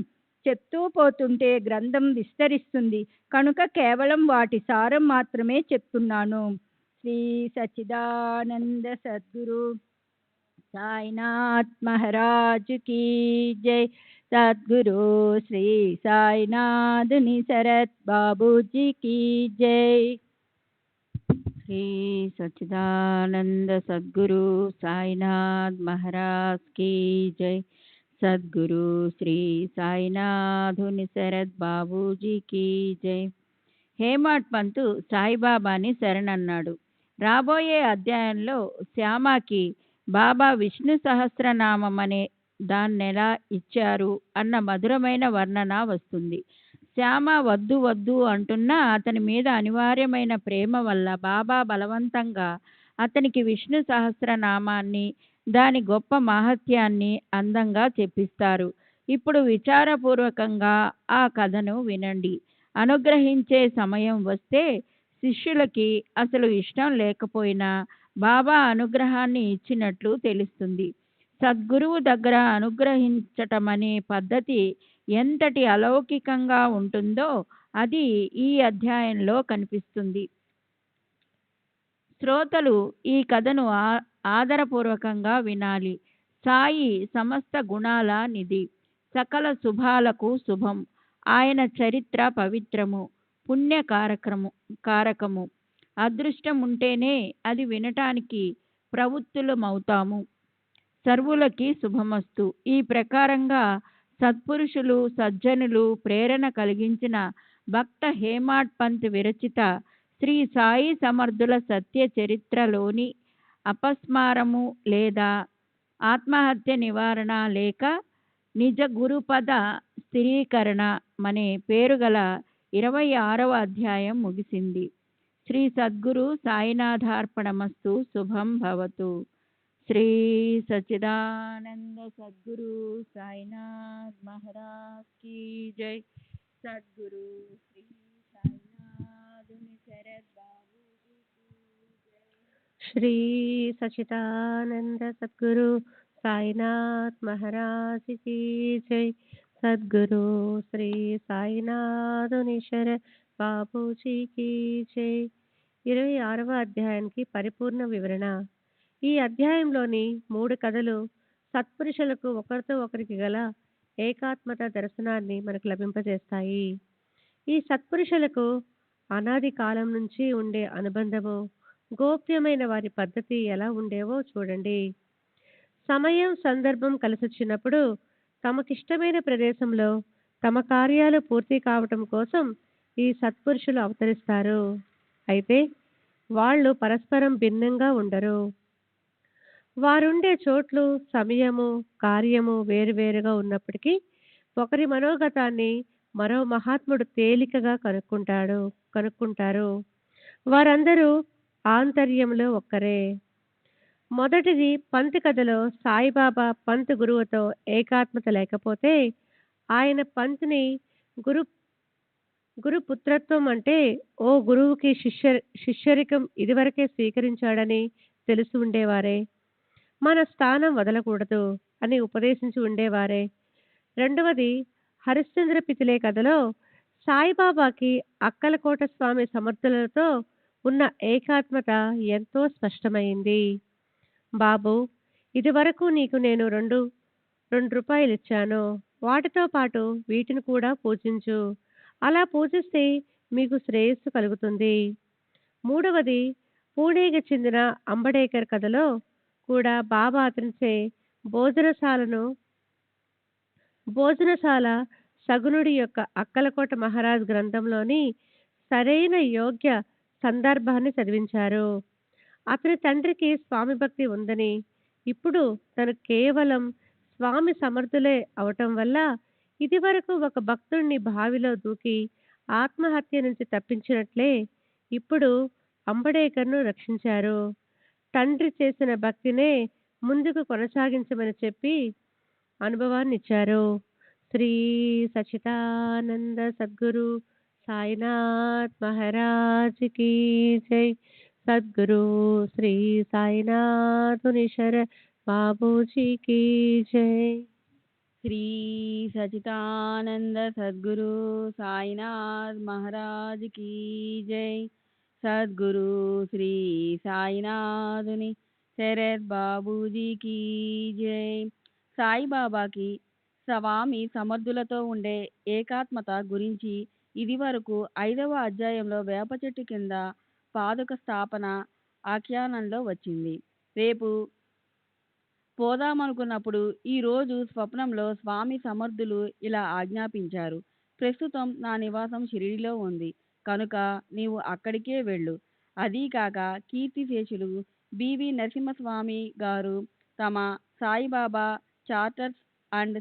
చెప్తూ పోతుంటే గ్రంథం విస్తరిస్తుంది. కనుక కేవలం వాటి సారం మాత్రమే చెప్తున్నాను. శ్రీ సచ్చిదానంద సద్గురు సాయినాథ్ మహారాజ్ కీ జై. సద్గురు శ్రీ సాయినాథుని శరత్ బాబూజీ కీ జై. శ్రీ సచ్చిదానంద సద్గురు సాయినాథ్ మహారాజ్ కీ జై. సద్గురు శ్రీ సాయినాథుని శరత్ బాబూజీ కీ జై. హేమాడ్ పంతు సాయిబాబాని శరణన్నాడు. రాబోయే అధ్యాయంలో శ్యామకి బాబా విష్ణు సహస్రనామం అనే దాన్నెలా ఇచ్చారు అన్న మధురమైన వర్ణన వస్తుంది. శ్యామ వద్దు వద్దు అంటున్నా అతని మీద అనివార్యమైన ప్రేమ వల్ల బాబా బలవంతంగా అతనికి విష్ణు సహస్రనామాన్ని, దాని గొప్ప మహత్యాన్ని అందంగా చెప్పిస్తారు. ఇప్పుడు విచారపూర్వకంగా ఆ కథను వినండి. అనుగ్రహించే సమయం వస్తే శిష్యులకి అసలు ఇష్టం లేకపోయినా బాబా అనుగ్రహాన్ని ఇచ్చినట్లు తెలుస్తుంది. సద్గురువు దగ్గర అనుగ్రహించటమనే పద్ధతి ఎంతటి అలౌకికంగా ఉంటుందో అది ఈ అధ్యాయంలో కనిపిస్తుంది. శ్రోతలు ఈ కథను ఆదరపూర్వకంగా వినాలి. సాయి సమస్త గుణాల నిధి, సకల శుభాలకు శుభం. ఆయన చరిత్ర పవిత్రము, కారకము. అదృష్టం ఉంటేనే అది వినటానికి ప్రవృత్తులమవుతాము. సర్వులకి శుభమస్తు. ఈ ప్రకారంగా సత్పురుషులు, సజ్జనులు ప్రేరణ కలిగించిన భక్త హేమాడ్ పంత్ విరచిత శ్రీ సాయి సమర్థుల సత్య చరిత్రలోని అపస్మారము లేదా ఆత్మహత్య నివారణ లేక నిజ గురుపద స్థిరీకరణ అనే పేరుగల 26వ అధ్యాయం ముగిసింది. శ్రీ సద్గురు సాయినాథార్పణమస్తు. శుభం భవతు. श्री सच्चिदानंद सद्गुरु साईनाथ महाराज की जय। सद्गुरु श्री साईनाथ शरद बाबू जी की जय। श्री सच्चिदानंद सद्गुरु साईनाथ महाराज की जय। सद्गुरु श्री సాయినాథ్ శరత్ బాబూజీకి జై. 26వ అధ్యాయానికి పరిపూర్ణ వివరణ. ఈ అధ్యాయంలోని 3 కథలు సత్పురుషులకు ఒకరితో ఒకరికి గల ఏకాత్మత దర్శనాన్ని మనకు లభింపజేస్తాయి. ఈ సత్పురుషులకు అనాది కాలం నుంచి ఉండే అనుబంధము, గోప్యమైన వారి పద్ధతి ఎలా ఉండేవో చూడండి. సమయం సందర్భం కలిసొచ్చినప్పుడు తమకిష్టమైన ప్రదేశంలో తమ కార్యాలు పూర్తి కావటం కోసం ఈ సత్పురుషులు అవతరిస్తారు. అయితే వాళ్ళు పరస్పరం భిన్నంగా ఉండరు. వారుండే చోట్లు, సమయము, కార్యము వేరువేరుగా ఉన్నప్పటికీ ఒకరి మనోగతాన్ని మరో మహాత్ముడు తేలికగా కనుక్కుంటారు. వారందరూ ఆంతర్యంలో ఒక్కరే. మొదటిది పంత్ కథలో సాయిబాబా పంత్ గురువుతో ఏకాత్మత లేకపోతే ఆయన పంత్ని గురుపుత్రత్వం అంటే ఓ గురువుకి శిష్యరికం ఇదివరకే స్వీకరించాడని తెలిసి ఉండేవారే. మన స్థానం వదలకూడదు అని ఉపదేశించి ఉండేవారే. రెండవది హరిశ్చంద్ర పితిలే కథలో సాయిబాబాకి అక్కలకోట స్వామి సమర్థులతో ఉన్న ఏకాత్మత ఎంతో స్పష్టమైంది. బాబు, ఇదివరకు నీకు నేను రెండు రూపాయలు ఇచ్చాను. వాటితో పాటు వీటిని కూడా పూజించు. అలా పూజిస్తే మీకు శ్రేయస్సు కలుగుతుంది. మూడవది పూణేకి చెందిన అంబడేకర్ కథలో కూడా బాబా అతనిచే భోజనశాల సగునుడి యొక్క అక్కలకోట మహారాజ్ గ్రంథంలోని సరైన యోగ్య సందర్భాన్ని చదివించారు. అతని తండ్రికి స్వామి భక్తి ఉందని, ఇప్పుడు తను కేవలం స్వామి సమర్థులే అవటం వల్ల ఇదివరకు ఒక భక్తుడిని బావిలో దూకి ఆత్మహత్య నుంచి తప్పించినట్లే ఇప్పుడు అంబడేకర్ను రక్షించారు. తండ్రి చేసిన భక్తినే ముందుకు కొనసాగించమని చెప్పి అనుభవాన్నిచ్చారు. శ్రీ సచ్చిదానంద సద్గురు సాయినాథ్ మహారాజ్ కీ జై. సద్గురు శ్రీ సాయినాథ్ శరత్ బాబూజీ की जय. श्री सच्चिदानंद सद्गुरु साईनाथ महाराज की जय. सद्गुरु श्री సాయినాథుని శరత్ బాబూజీ की जय. సాయిబాబాకి స్వామి సమర్థులతో ఉండే ఏకాత్మత గురించి ఇదివరకు 5వ అధ్యాయంలో వేప చెట్టు కింద పాదుక స్థాపన ఆఖ్యానంలో వచ్చింది. రేపు పోదామనుకున్నప్పుడు ఈరోజు స్వప్నంలో స్వామి సమర్థులు ఇలా ఆజ్ఞాపించారు. ప్రస్తుతం నా నివాసం షిరిడిలో ఉంది కనుక నీవు అక్కడికే వెళ్ళు. అదీకాక కీర్తిశేషులు బివి నరసింహస్వామి గారు తమ సాయిబాబా చార్టర్స్ అండ్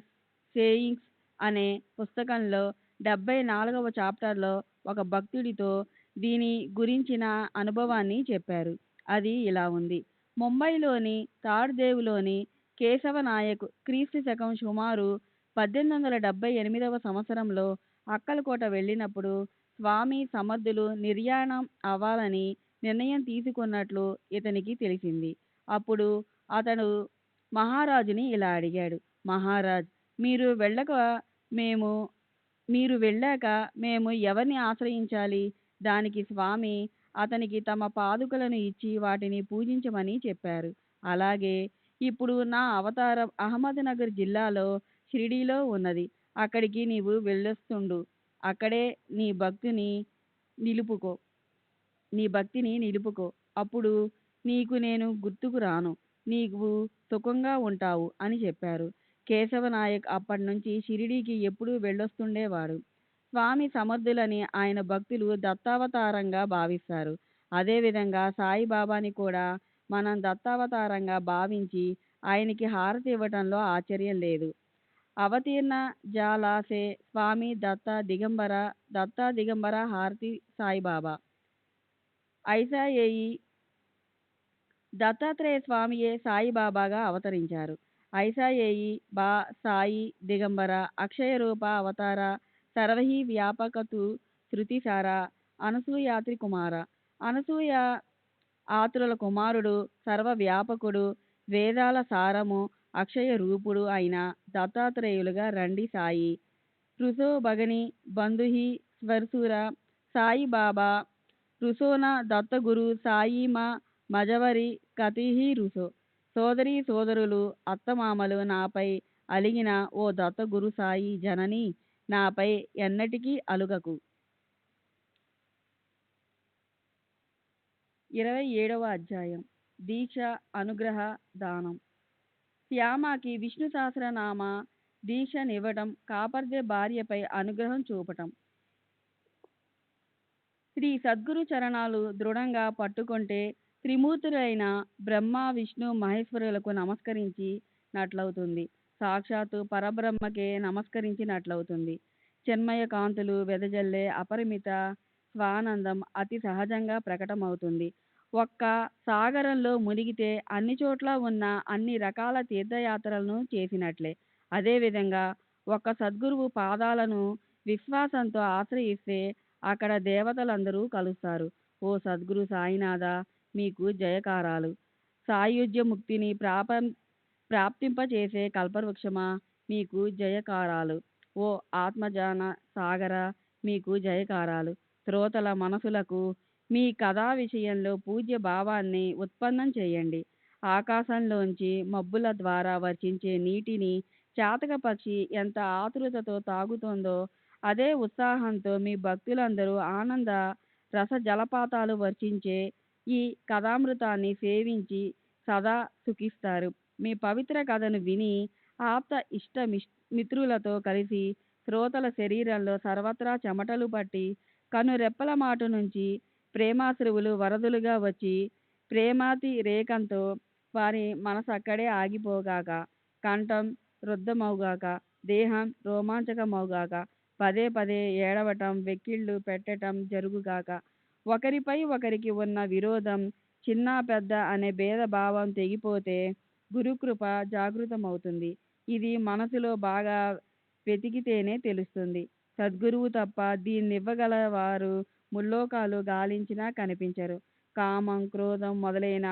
సేయింగ్స్ అనే పుస్తకంలో 74వ చాప్టర్లో ఒక భక్తుడితో దీని గురించిన అనుభవాన్ని చెప్పారు. అది ఇలా ఉంది. ముంబైలోని తాడ్దేవ్లోని కేశవ నాయక్ క్రీస్తు శకం సుమారు 1878వ సంవత్సరంలో అక్కలకోట వెళ్ళినప్పుడు స్వామి సమర్థులు నిర్యాణం అవ్వాలని నిర్ణయం తీసుకున్నట్లు ఇతనికి తెలిసింది. అప్పుడు అతడు మహారాజుని ఇలా అడిగాడు. మహారాజ్, మీరు వెళ్ళాక మేము ఎవరిని ఆశ్రయించాలి? దానికి స్వామి అతనికి తమ పాదుకలను ఇచ్చి వాటిని పూజించమని చెప్పారు. అలాగే ఇప్పుడు నా అవతారం అహ్మద్నగర్ జిల్లాలో షిరిడీలో ఉన్నది. అక్కడికి నీవు వెళ్ళొస్తుండు. అక్కడే నీ భక్తిని నిలుపుకో. అప్పుడు నీకు నేను గుర్తుకు రాను. నీవు సుఖంగా ఉంటావు అని చెప్పారు. కేశవ నాయక్ అప్పటి నుంచి షిరిడీకి ఎప్పుడూ వెళ్ళొస్తుండేవాడు. స్వామి సమర్థులని ఆయన భక్తులు దత్తావతారంగా భావిస్తారు. అదేవిధంగా సాయిబాబాని కూడా మనం దత్తావతారంగా భావించి ఆయనకి హారతి ఇవ్వటంలో ఆశ్చర్యం లేదు. అవతీర్ణ జాలాసే స్వామి దత్తా దిగంబర హారతి సాయిబాబా ఐసా ఏయి దత్తాత్రేయ స్వామియే సాయిబాబాగా అవతరించారు. ఐసాయేయి బా సాయి దిగంబర అక్షయ రూప అవతార సర్వహి వ్యాపకతు శృతిసార అనసూయాత్రి కుమార. అనసూయ ఆతురుల కుమారుడు, సర్వ వ్యాపకుడు, వేదాల సారము, అక్షయ రూపుడు అయిన దత్తాత్రేయులుగా రండి సాయి. రుసో భగని బంధుహి స్వరసూర సాయిబాబా రుసోన దత్తగురు సాయిమా మజవరి కతిహి రుసో. సోదరీ సోదరులు అత్తమామలు నాపై అలిగిన ఓ దత్తగురు సాయి జనని నాపై ఎన్నటికీ అలుగకు. 27వ అధ్యాయం దీక్ష అనుగ్రహ దానం. శ్యామకి విష్ణు సహస్రనామ దీక్షనివ్వటం, కాపర్దే భార్యపై అనుగ్రహం చూపటం. శ్రీ సద్గురు చరణాలు దృఢంగా పట్టుకుంటే త్రిమూర్తులైన బ్రహ్మ విష్ణు మహేశ్వరులకు నమస్కరించినట్లవుతుంది. సాక్షాత్తు పరబ్రహ్మకే నమస్కరించినట్లవుతుంది. చిన్మయ కాంతులు వెదజల్లే అపరిమిత స్వానందం అతి సహజంగా ప్రకటమవుతుంది. ఒక్క సాగరంలో మునిగితే అన్ని చోట్ల ఉన్న అన్ని రకాల తీర్థయాత్రలను చేసినట్లే. అదేవిధంగా ఒక్క సద్గురువు పాదాలను విశ్వాసంతో ఆశ్రయిస్తే అక్కడ దేవతలందరూ కలుస్తారు. ఓ సద్గురు సాయినాథ, మీకు జయకారాలు. సాయుజ్య ముక్తిని ప్రాప్తింపచేసే కల్పవృక్షమా, మీకు జయకారాలు. ఓ ఆత్మజాన సాగర, మీకు జయకారాలు. శ్రోతల మనసులకు మీ కథా విషయంలో పూజ్య భావాన్ని ఉత్పన్నం చేయండి. ఆకాశంలోంచి మబ్బుల ద్వారా వర్షించే నీటిని చాతక పక్షి ఎంత ఆతృతతో తాగుతోందో అదే ఉత్సాహంతో మీ భక్తులందరూ ఆనంద రస జలపాతాలు వర్షించే ఈ కథామృతాన్ని సేవించి సదా సుఖిస్తారు. మీ పవిత్ర కథను విని ఆప్త ఇష్ట మిత్రులతో కలిసి శ్రోతల శరీరంలో సర్వత్రా చెమటలు పట్టి కనురెప్పల మాటు నుంచి ప్రేమాశ్రువులు వరదలుగా వచ్చి ప్రేమాతి రేకంతో వారి మనసక్కడే ఆగిపోగాక, కంఠం రుద్ధమవుగాక, దేహం రోమాంచకమవుగాక, పదే పదే ఏడవటం, వెక్కిళ్ళు పెట్టటం జరుగుగాక. ఒకరిపై ఒకరికి ఉన్న విరోధం, చిన్న పెద్ద అనే భేదభావం తెగిపోతే గురుకృప జాగృతమవుతుంది. ఇది మనసులో బాగా వెతికితేనే తెలుస్తుంది. సద్గురువు తప్ప దీన్నివ్వగల వారు ముల్లోకాలు గాలించినా కనిపించరు. కామం, క్రోధం మొదలైన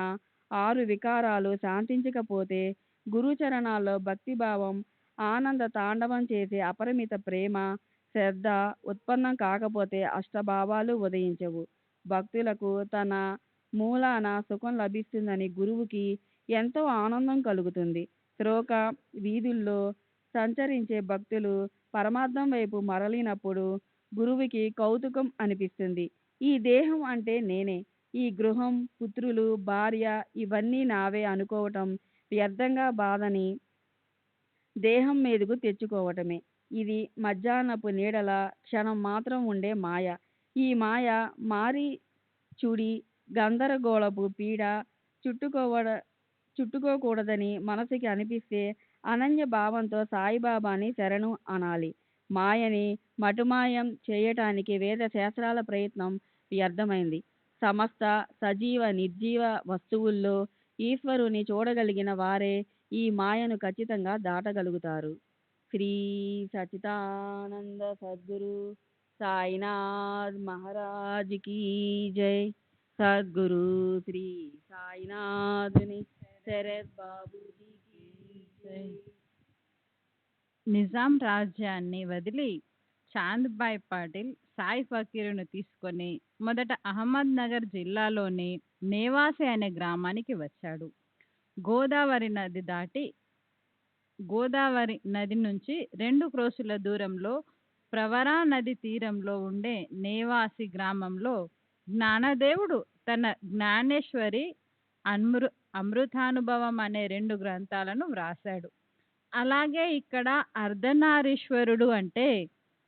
6 వికారాలు శాంతించకపోతే, గురుచరణాల్లో భక్తిభావం ఆనంద తాండవం చేసే అపరిమిత ప్రేమ, శ్రద్ధ ఉత్పన్నం కాకపోతే అష్టభావాలు ఉదయించవు. భక్తులకు తన మూలాన సుఖం లభిస్తుందని గురువుకి ఎంతో ఆనందం కలుగుతుంది. శ్లోక వీధుల్లో సంచరించే భక్తులు పరమార్థం వైపు మరలినప్పుడు గురువుకి కౌతుకం అనిపిస్తుంది. ఈ దేహం అంటే నేనే, ఈ గృహం, పుత్రులు, భార్య ఇవన్నీ నావే అనుకోవటం వ్యర్థంగా బాధని దేహం మీదకు తెచ్చుకోవటమే. ఇది మధ్యాహ్నపు నీడల క్షణం మాత్రం ఉండే మాయ. ఈ మాయ మారి చుడి గందరగోళపు పీడ చుట్టుకోకూడదని మనసుకి అనిపిస్తే అనన్య భావంతో సాయిబాబాని శరణు అనాలి. మాయని మటుమాయం చేయటానికి వేద శాస్త్రాల ప్రయత్నం వ్యర్థమైంది. సమస్త సజీవ నిర్జీవ వస్తువుల్లో ఈశ్వరుని చూడగలిగిన వారే ఈ మాయను ఖచ్చితంగా దాటగలుగుతారు. శ్రీ సచిదానంద సద్గురు సాయినాథ్ మహారాజ్ కీ జై. సద్గురు శ్రీ సాయినాథుని శరత్ బాబూజీ కీ జై. నిజాం రాజ్యాన్ని వదిలి చాంద్బాయ్ పాటిల్ సాయి ఫకీరును తీసుకొని మొదట అహ్మద్ నగర్ జిల్లాలోని నేవాసి అనే గ్రామానికి వచ్చాడు. గోదావరి నది దాటి గోదావరి నది నుంచి 2 క్రోసుల దూరంలో ప్రవరా నది తీరంలో ఉండే నేవాసి గ్రామంలో జ్ఞానదేవుడు తన జ్ఞానేశ్వరి అమృతానుభవం అనే 2 గ్రంథాలను వ్రాశాడు. అలాగే ఇక్కడ అర్ధనారీశ్వరుడు అంటే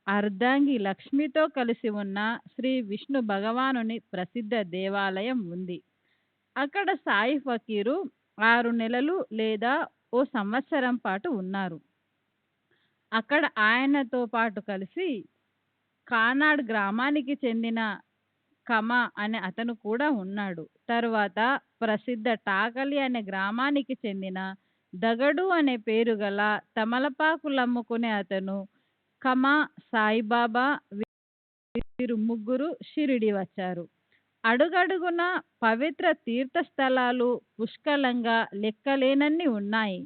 అర్ధాంగి లక్ష్మితో కలిసి ఉన్న శ్రీ విష్ణు భగవానుని ప్రసిద్ధ దేవాలయం ఉంది. అక్కడ సాయి ఫకీరు 6 నెలలు లేదా ఓ సంవత్సరం పాటు ఉన్నారు. అక్కడ ఆయనతో పాటు కలిసి కానాడ్ గ్రామానికి చెందిన కమ అనే అతను కూడా ఉన్నాడు. తరువాత ప్రసిద్ధ టాకలి అనే గ్రామానికి చెందిన దగడు అనే పేరు గల తమలపాకులమ్ముకునే అతను, కమ, సాయిబాబా వీరు ముగ్గురు షిరిడి వచ్చారు. అడుగడుగున పవిత్ర తీర్థస్థలాలు పుష్కలంగా లెక్కలేనన్ని ఉన్నాయి.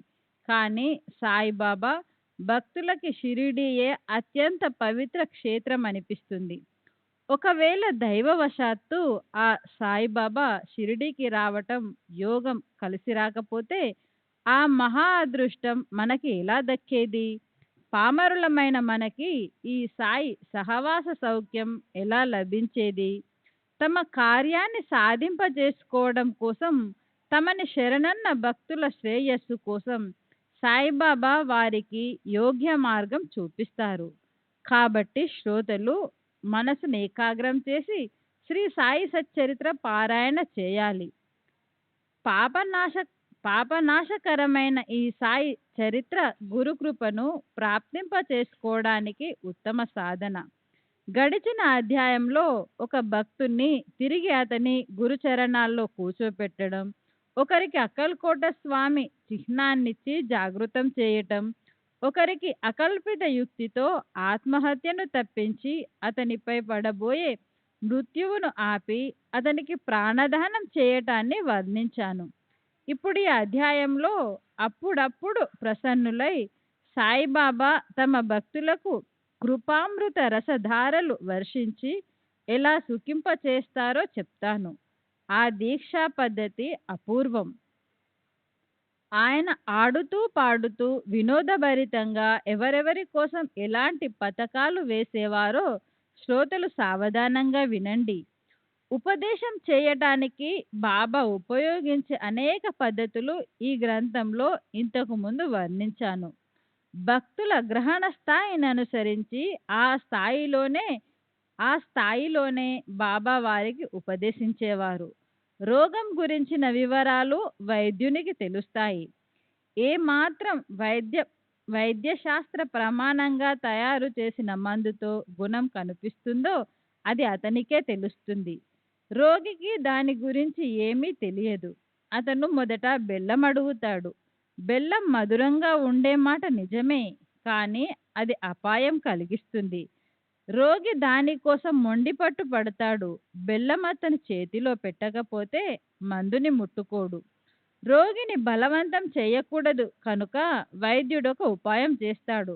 కానీ సాయిబాబా భక్తులకి షిరిడీయే అత్యంత పవిత్ర క్షేత్రం అనిపిస్తుంది. ఒకవేళ దైవవశాత్తు ఆ సాయిబాబా షిరిడీకి రావటం యోగం కలిసి రాకపోతే ఆ మహా అదృష్టం మనకి ఎలా దక్కేది? పామరులమైన మనకి ఈ సాయి సహవాస సౌఖ్యం ఎలా లభించేది? తమ కార్యాన్ని సాధింపజేసుకోవడం కోసం, తమని శరణన్న భక్తుల శ్రేయస్సు కోసం సాయిబాబా వారికి యోగ్య మార్గం చూపిస్తారు. కాబట్టి శ్రోతలు మనసును ఏకాగ్రం చేసి శ్రీ సాయి సచ్చరిత్ర పారాయణ చేయాలి. పాపనాశ పాపనాశకరమైన ఈ సాయి చరిత్ర గురుకృపను ప్రాప్తింప చేసుకోవడానికి ఉత్తమ సాధన. గడిచిన అధ్యాయంలో ఒక భక్తుణ్ణి తిరిగి అతని గురుచరణాల్లో కూర్చోపెట్టడం, ఒకరికి అక్కల్కోట స్వామి చిహ్నాన్నిచ్చి జాగృతం చేయటం, ఒకరికి అకల్పిత యుక్తితో ఆత్మహత్యను తప్పించి అతనిపై పడబోయే మృత్యువును ఆపి అతనికి ప్రాణదానం చేయటాన్ని వర్ణించాను. ఇప్పుడు ఈ అధ్యాయంలో అప్పుడప్పుడు ప్రసన్నులై సాయిబాబా తమ భక్తులకు కృపామృత రసధారలు వర్షించి ఎలా సుఖింపచేస్తారో చెప్తాను. ఆ దీక్షా పద్ధతి అపూర్వం. ఆయన ఆడుతూ పాడుతూ వినోదభరితంగా ఎవరెవరి కోసం ఎలాంటి పథకాలు వేసేవారో శ్రోతలు సావధానంగా వినండి. ఉపదేశం చేయటానికి బాబా ఉపయోగించే అనేక పద్ధతులు ఈ గ్రంథంలో ఇంతకు ముందు వర్ణించాను. భక్తుల గ్రహణ స్థాయిని అనుసరించి ఆ స్థాయిలోనే బాబా వారికి ఉపదేశించేవారు. రోగం గురించిన వివరాలు వైద్యునికి తెలుస్తాయి. ఏ మాత్రం వైద్యశాస్త్ర ప్రమాణంగా తయారు చేసిన మందుతో గుణం కనిపిస్తుందో అది అతనికే తెలుస్తుంది. రోగికి దాని గురించి ఏమీ తెలియదు. అతను మొదట బెల్లం అడుగుతాడు. బెల్లం మధురంగా ఉండే మాట నిజమే, కానీ అది అపాయం కలిగిస్తుంది. రోగి దానికోసం మొండిపట్టు పడతాడు. బెల్లం అతని చేతిలో పెట్టకపోతే మందుని ముట్టుకోడు. రోగిని బలవంతం చేయకూడదు కనుక వైద్యుడు ఒక ఉపాయం చేస్తాడు.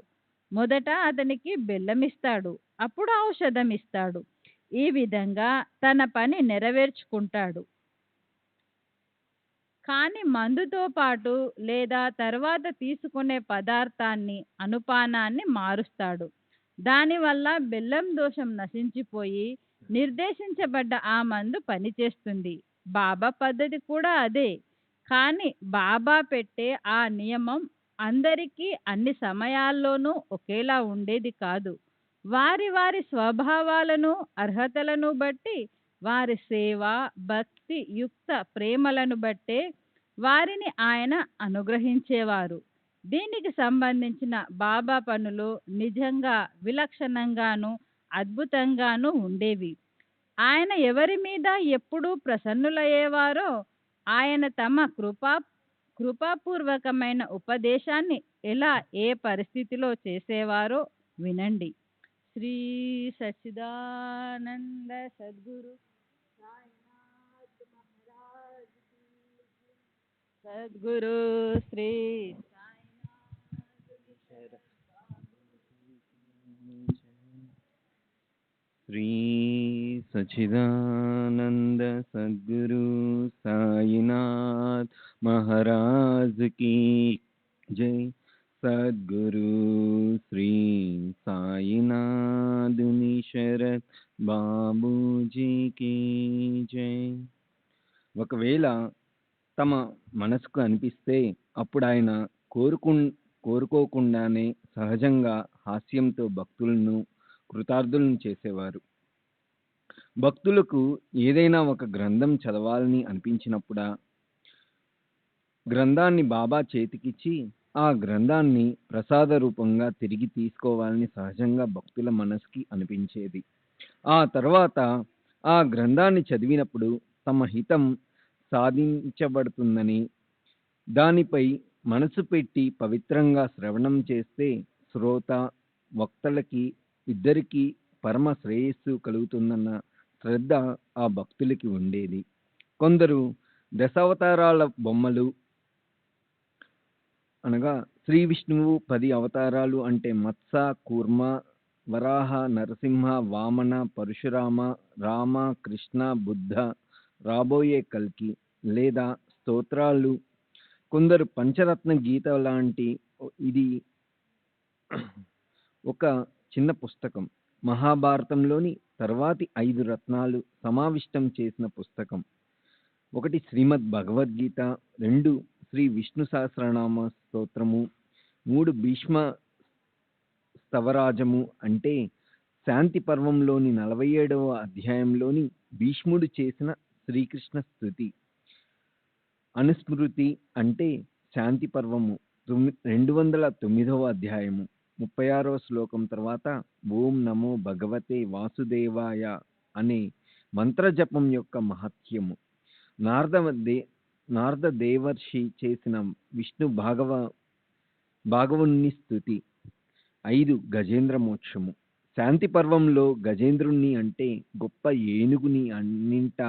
మొదట అతనికి బెల్లం ఇస్తాడు, అప్పుడు ఔషధం ఇస్తాడు. ఈ విధంగా తన పని నెరవేర్చుకుంటాడు. కానీ మందుతో పాటు లేదా తర్వాత తీసుకునే పదార్థాన్ని, అనుపానాన్ని మారుస్తాడు. దానివల్ల బెల్లం దోషం నశించిపోయి నిర్దేశించబడ్డ ఆ మందు పనిచేస్తుంది. బాబా పద్ధతి కూడా అదే. కానీ బాబా పెట్టే ఆ నియమం అందరికీ అన్ని సమయాల్లోనూ ఒకేలా ఉండేది కాదు. వారి వారి స్వభావాలను, అర్హతలను బట్టి, వారి సేవ, భక్తి యుక్త ప్రేమలను బట్టే వారిని ఆయన అనుగ్రహించేవారు. దీనికి సంబంధించిన బాబా పనులు నిజంగా విలక్షణంగాను అద్భుతంగాను ఉండేవి. ఆయన ఎవరి మీద ఎప్పుడూ ప్రసన్నులయ్యేవారో ఆయన తమ కృపాపూర్వకమైన ఉపదేశాన్ని ఎలా ఏ పరిస్థితిలో చేసేవారో వినండి. శ్రీ సచ్చిదానంద సద్గురు సాయినాథ్ మహారాజ్ కీ సద్గురు శ్రీ శ్రీ సచ్చిదానంద సద్గురు సాయినాథ్ మహారాజ్ కీ జై. సద్గురు శ్రీ సాయినాథుని శరత్ బాబూజీకి జై. ఒకవేళ తమ మనసుకు అనిపిస్తే అప్పుడు ఆయన కోరుకోకుండానే సహజంగా హాస్యంతో భక్తులను కృతార్థులను చేసేవారు. భక్తులకు ఏదైనా ఒక గ్రంథం చదవాలని అనిపించినప్పుడా గ్రంథాన్ని బాబా చేతికిచ్చి ఆ గ్రంథాన్ని ప్రసాద రూపంగా తిరిగి తీసుకోవాలని సహజంగా భక్తుల మనసుకి అనిపించేది. ఆ తర్వాత ఆ గ్రంథాన్ని చదివినప్పుడు తమ హితం సాధించబడుతుందని, దానిపై మనసు పెట్టి పవిత్రంగా శ్రవణం చేస్తే శ్రోత, వక్తలకి ఇద్దరికీ పరమ శ్రేయస్సు కలుగుతుందన్న శ్రద్ధ ఆ భక్తులకి ఉండేది. కొందరు దశావతారాల బొమ్మలు, అనగా శ్రీ విష్ణువు 10 అవతారాలు అంటే మత్స, కూర్మ, వరాహ, నరసింహ, వామన, పరశురామ, రామ, కృష్ణ, బుద్ధ, రాబోయే కల్కి లేదా స్తోత్రాలు, కొందరు పంచరత్న గీత లాంటి ఇది ఒక చిన్న పుస్తకం. మహాభారతంలోని తర్వాతి 5 రత్నాలు సమావిష్టం చేసిన పుస్తకం. 1 శ్రీమద్ భగవద్గీత, 2 శ్రీ విష్ణు సహస్రనామ స్తోత్రము, 3 భీష్మ స్తవరాజము అంటే శాంతి పర్వంలోని 47వ అధ్యాయంలోని భీష్ముడు చేసిన శ్రీకృష్ణ స్తుతి. అనుస్మృతి అంటే శాంతి పర్వము 209వ అధ్యాయము 36వ శ్లోకం తర్వాత ఓం నమో భగవతే వాసుదేవాయ అనే మంత్రజపం యొక్క మహత్యము. నారద దేవర్షి చేసిన విష్ణు భాగవుని స్తుతి. 5 గజేంద్ర మోక్షము. శాంతి పర్వంలో గజేంద్రుణ్ణి అంటే గొప్ప ఏనుగుని, అన్నింట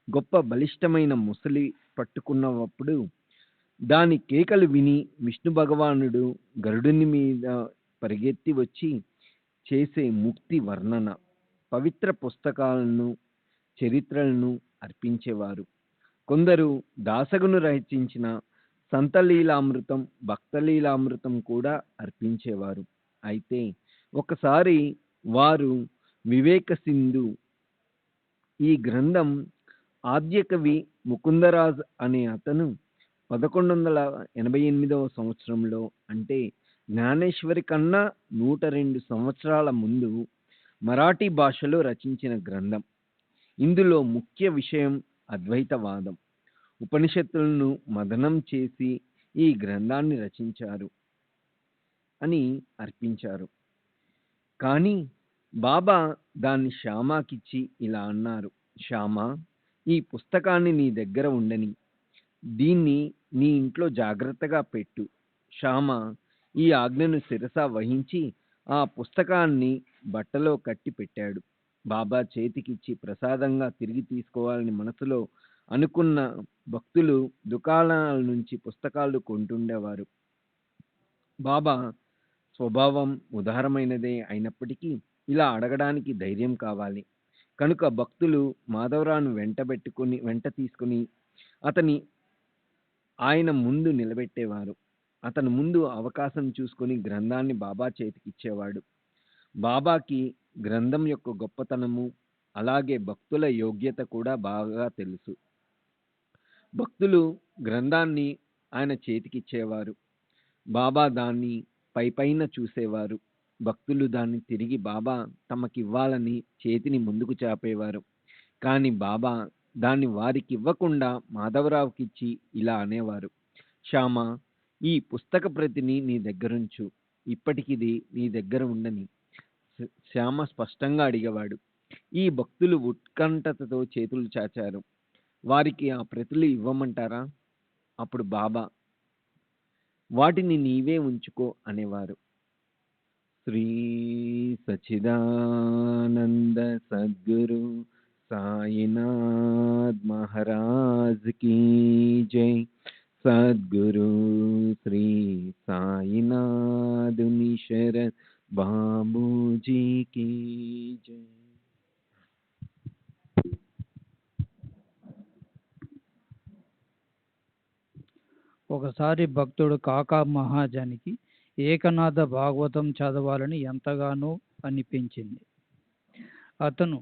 గొప్ప బలిష్టమైన ముసలి పట్టుకున్నప్పుడు దాని కేకలు విని విష్ణు భగవానుడు గరుడుని మీద పరిగెత్తి వచ్చి చేసే ముక్తి వర్ణన. పవిత్ర పుస్తకాలను, చరిత్రలను అర్పించేవారు. కొందరు దాసగును రచించిన సంతలీలామృతం, భక్తలీలామృతం కూడా అర్పించేవారు. అయితే ఒకసారి వారు వివేక సింధు ఈ గ్రంథం ఆద్యకవి ముకుందరాజ్ అనే అతను 1188వ సంవత్సరంలో అంటే జ్ఞానేశ్వరి కన్నా 102 సంవత్సరాల ముందు మరాఠీ భాషలో రచించిన గ్రంథం. ఇందులో ముఖ్య విషయం అద్వైతవాదం. ఉపనిషత్తులను మదనం చేసి ఈ గ్రంథాన్ని రచించారు అని అర్పించారు. కానీ బాబా దాన్ని శ్యామాకిచ్చి ఇలా అన్నారు, శ్యామ, ఈ పుస్తకాన్ని నీ దగ్గర ఉండని, దీన్ని నీ ఇంట్లో జాగ్రత్తగా పెట్టు. శ్యామ ఈ ఆజ్ఞను శిరస వహించి ఆ పుస్తకాన్ని బట్టలో కట్టి పెట్టాడు. బాబా చేతికిచ్చి ప్రసాదంగా తిరిగి తీసుకోవాలని మనసులో అనుకున్న భక్తులు దుకాణాల నుంచి పుస్తకాలు కొంటుండేవారు. బాబా స్వభావం ఉదారమైనదే అయినప్పటికీ ఇలా అడగడానికి ధైర్యం కావాలి. కనుక భక్తులు మాధవరావును వెంట తీసుకుని ఆయన ముందు నిలబెట్టేవారు. అతను ముందు అవకాశం చూసుకొని గ్రంథాన్ని బాబా చేతికిచ్చేవాడు. బాబాకి గ్రంథం యొక్క గొప్పతనము, అలాగే భక్తుల యోగ్యత కూడా బాగా తెలుసు. భక్తులు గ్రంథాన్ని ఆయన చేతికిచ్చేవారు. బాబా దాన్ని పైన చూసేవారు. భక్తులు దాన్ని తిరిగి బాబా తమకివ్వాలని చేతిని ముందుకు చాపేవారు. కానీ బాబా దాన్ని వారికి ఇవ్వకుండా మాధవరావుకిచ్చి ఇలా అనేవారు, శ్యామ, ఈ పుస్తక ప్రతిని నీ దగ్గరుంచు, ఇప్పటికిది నీ దగ్గర ఉండని. శ్యామ స్పష్టంగా అడిగేవాడు. ఈ భక్తులు ఉత్కంఠతతో చేతులు చాచారు. వారికి ఆ ప్రతులు ఇవ్వమంటారా? అప్పుడు బాబా వాటిని నీవే ఉంచుకో అనేవారు. శ్రీ సచ్చిదానంద సద్గురు సాయినాథ్ మహారాజ్ కీ జై. సద్గురు శ్రీ సాయినాథుని శరణ్ బాబూజీ కీ జై. ఒకసారి భక్తుడు కాకా మహాజనికి ఏకనాథ భాగవతం చదవాలని ఎంతగానో అనిపించింది. అతను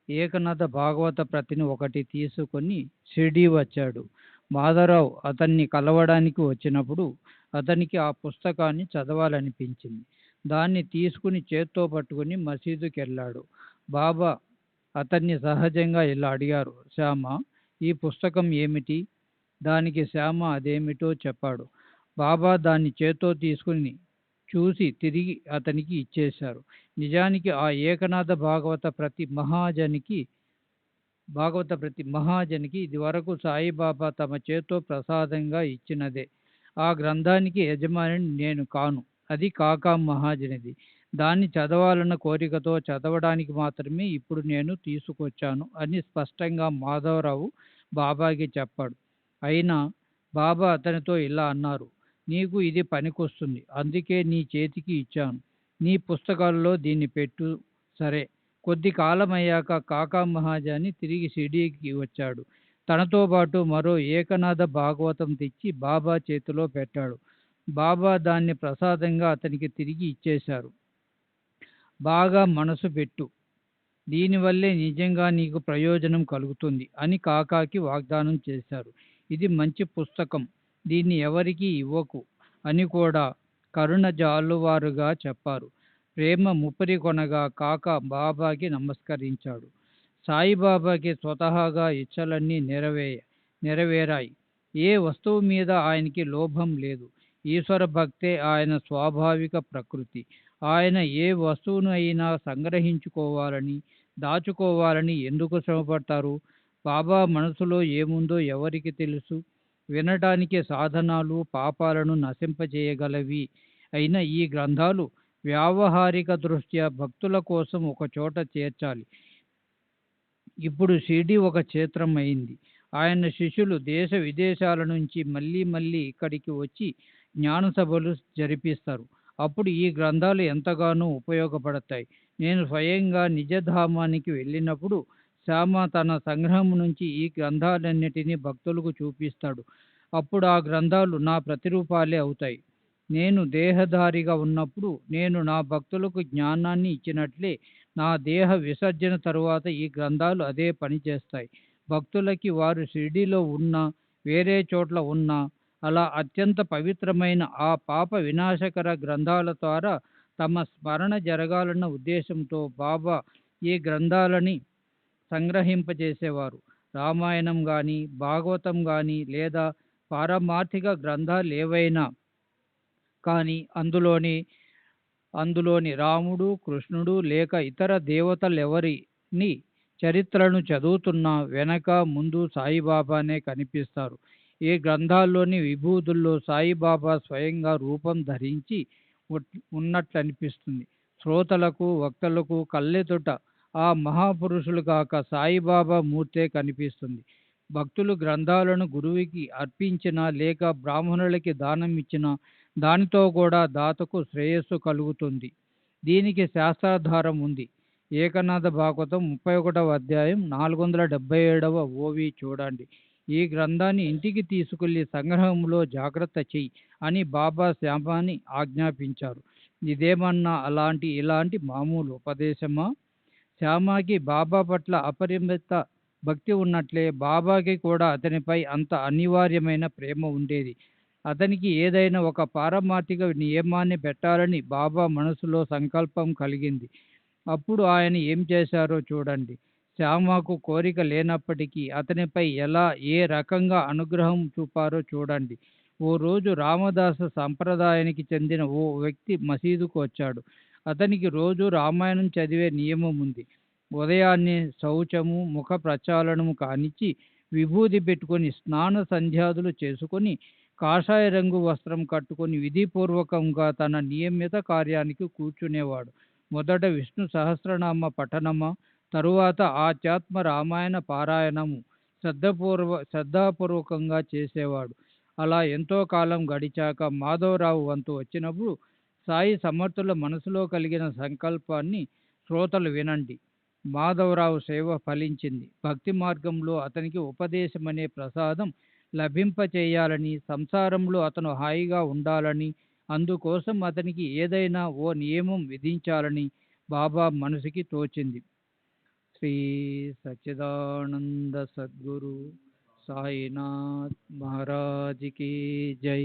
ఏకనాథ భాగవత ప్రతిని ఒకటి తీసుకొని షిరిడీ వచ్చాడు. మాధవరావు అతన్ని కలవడానికి వచ్చినప్పుడు అతనికి ఆ పుస్తకాన్ని చదవాలనిపించింది. దాన్ని తీసుకుని చేత్తో పట్టుకుని మసీదుకి వెళ్ళాడు. బాబా అతన్ని సహజంగా ఇలా అడిగారు, శ్యామ, ఈ పుస్తకం ఏమిటి? దానికి శ్యామ అదేమిటో చెప్పాడు. బాబా దాన్ని చేత్తో తీసుకుని చూసి తిరిగి అతనికి ఇచ్చేశారు. నిజానికి ఆ ఏకనాథ భాగవత ప్రతి మహాజనికి భాగవత ప్రతి మహాజనికి ఇది వరకు సాయిబాబా తమ చేతో ప్రసాదంగా ఇచ్చినదే. ఆ గ్రంథానికి యజమానిని నేను కాను, అది కాకా మహాజనిది. దాన్ని చదవాలన్న కోరికతో చదవడానికి మాత్రమే ఇప్పుడు నేను తీసుకొచ్చాను అని స్పష్టంగా మాధవరావు బాబాకి చెప్పాడు. అయినా బాబా అతనితో ఇలా అన్నారు, నీకు ఇది పనికొస్తుంది, అందుకే నీ చేతికి ఇచ్చాను, నీ పుస్తకాల్లో దీన్ని పెట్టు. సరే. కొద్ది కాలం అయ్యాక కాకా మహాజాని తిరిగి షిరిడీకి వచ్చాడు. తనతో పాటు మరో ఏకనాథ భాగవతం తెచ్చి బాబా చేతిలో పెట్టాడు. బాబా దాన్ని ప్రసాదంగా అతనికి తిరిగి ఇచ్చేశారు. బాగా మనసు పెట్టు, దీనివల్లే నిజంగా నీకు ప్రయోజనం కలుగుతుంది అని కాకాకి వాగ్దానం చేశారు. ఇది మంచి పుస్తకం, దీన్ని ఎవరికీ ఇవ్వకు అని కూడా కరుణ జాలువారుగా చెప్పారు. ప్రేమ ముప్పరి కొనగా కాక బాబాకి నమస్కరించాడు. సాయిబాబాకి స్వతహాగా ఇచ్చలన్నీ నెరవేరాయి. ఏ వస్తువు మీద ఆయనకి లోభం లేదు. ఈశ్వర భక్తే ఆయన స్వాభావిక ప్రకృతి. ఆయన ఏ వస్తువును అయినా సంగ్రహించుకోవాలని, దాచుకోవాలని ఎందుకు శ్రమపడతారు? బాబా మనసులో ఏముందో ఎవరికి తెలుసు? వినటానికి సాధనాలు పాపాలను నశింపజేయగలవి అయిన ఈ గ్రంథాలు వ్యావహారిక దృష్ట్యా భక్తుల కోసం ఒక చోట చేర్చాలి. ఇప్పుడు షిరిడి ఒక క్షేత్రం అయింది. ఆయన శిష్యులు దేశ విదేశాల నుంచి మళ్ళీ మళ్ళీ ఇక్కడికి వచ్చి జ్ఞాన సభలు జరిపిస్తారు. అప్పుడు ఈ గ్రంథాలు ఎంతగానో ఉపయోగపడతాయి. నేను స్వయంగా నిజధామానికి వెళ్ళినప్పుడు శ్యామ తన సంగ్రహం నుంచి ఈ గ్రంథాలన్నిటినీ భక్తులకు చూపిస్తాడు. అప్పుడు ఆ గ్రంథాలు నా ప్రతిరూపాలే అవుతాయి. నేను దేహధారిగా ఉన్నప్పుడు నేను నా భక్తులకు జ్ఞానాన్ని ఇచ్చినట్లే నా దేహ విసర్జన తరువాత ఈ గ్రంథాలు అదే పని చేస్తాయి. భక్తులకి వారు షిరిడీలో ఉన్నా వేరే చోట్ల ఉన్నా అలా అత్యంత పవిత్రమైన ఆ పాప వినాశకర గ్రంథాల ద్వారా తమ స్మరణ జరగాలన్న ఉద్దేశంతో బాబా ఈ గ్రంథాలని సంగ్రహింపజేసేవారు. రామాయణం కానీ భాగవతం కానీ లేదా పారమార్థిక గ్రంథాలు ఏవైనా కానీ అందులోని రాముడు, కృష్ణుడు లేక ఇతర దేవతలెవరిని చరిత్రను చదువుతున్నా వెనక ముందు సాయిబాబానే కనిపిస్తారు. ఈ గ్రంథాల్లోని విభూతుల్లో సాయిబాబా స్వయంగా రూపం ధరించి ఉన్నట్లు అనిపిస్తుంది. శ్రోతలకు వక్తలకు కళ్ళెదుట ఆ మహాపురుషులు కాక సాయిబాబా మూర్తే కనిపిస్తుంది. భక్తులు గ్రంథాలను గురువుకి అర్పించినా లేక బ్రాహ్మణులకి దానం ఇచ్చినా దానితో కూడా దాతకు శ్రేయస్సు కలుగుతుంది. దీనికి శాస్త్రాధారం ఉంది. ఏకనాథ భాగవతం 31వ అధ్యాయం 477వ ఓవి చూడండి. ఈ గ్రంథాన్ని ఇంటికి తీసుకెళ్లి సంగ్రహంలో జాగ్రత్త చెయ్యి అని బాబా శ్యామాని ఆజ్ఞాపించారు. ఇదేమన్నా ఇలాంటి మామూలు ఉపదేశమా? శ్యామాకి బాబా పట్ల అపరిమిత భక్తి ఉన్నట్లే బాబాకి కూడా అతనిపై అంత అనివార్యమైన ప్రేమ ఉండేది. అతనికి ఏదైనా ఒక పారమార్థిక నియమాన్ని పెట్టాలని బాబా మనసులో సంకల్పం కలిగింది. అప్పుడు ఆయన ఏం చేశారో చూడండి. శ్యామకు కోరిక లేనప్పటికీ అతనిపై ఏ రకంగా అనుగ్రహం చూపారో చూడండి. ఓ రోజు రామదాస సంప్రదాయానికి చెందిన ఓ వ్యక్తి మసీదుకు వచ్చాడు. అతనికి రోజు రామాయణం చదివే నియమం ఉంది. ఉదయాన్నే శౌచము ముఖ ప్రక్షాళనము కానిచ్చి విభూది పెట్టుకొని స్నాన సంధ్యాదులు చేసుకొని కాషాయ రంగు వస్త్రం కట్టుకొని విధిపూర్వకంగా తన నియమిత కార్యానికి కూర్చునేవాడు. మొదట విష్ణు సహస్రనామ పఠనమా, తరువాత ఆధ్యాత్మ రామాయణ పారాయణము శ్రద్ధాపూర్వకంగా చేసేవాడు. అలా ఎంతో కాలం గడిచాక మాధవరావు వంతు వచ్చినప్పుడు సాయి సమర్థుల మనసులో కలిగిన సంకల్పాన్ని శ్రోతలు వినండి. మాధవరావు సేవ ఫలించింది. భక్తి మార్గంలో అతనికి ఉపదేశమనే ప్రసాదం లభింపచేయాలని, సంసారంలో అతను హాయిగా ఉండాలని, అందుకోసం అతనికి ఏదైనా ఓ నియమం విధించాలని బాబా మనసుకి తోచింది. శ్రీ సచ్చిదానంద సద్గురు సాయినాథ్ మహారాజ్కి జై.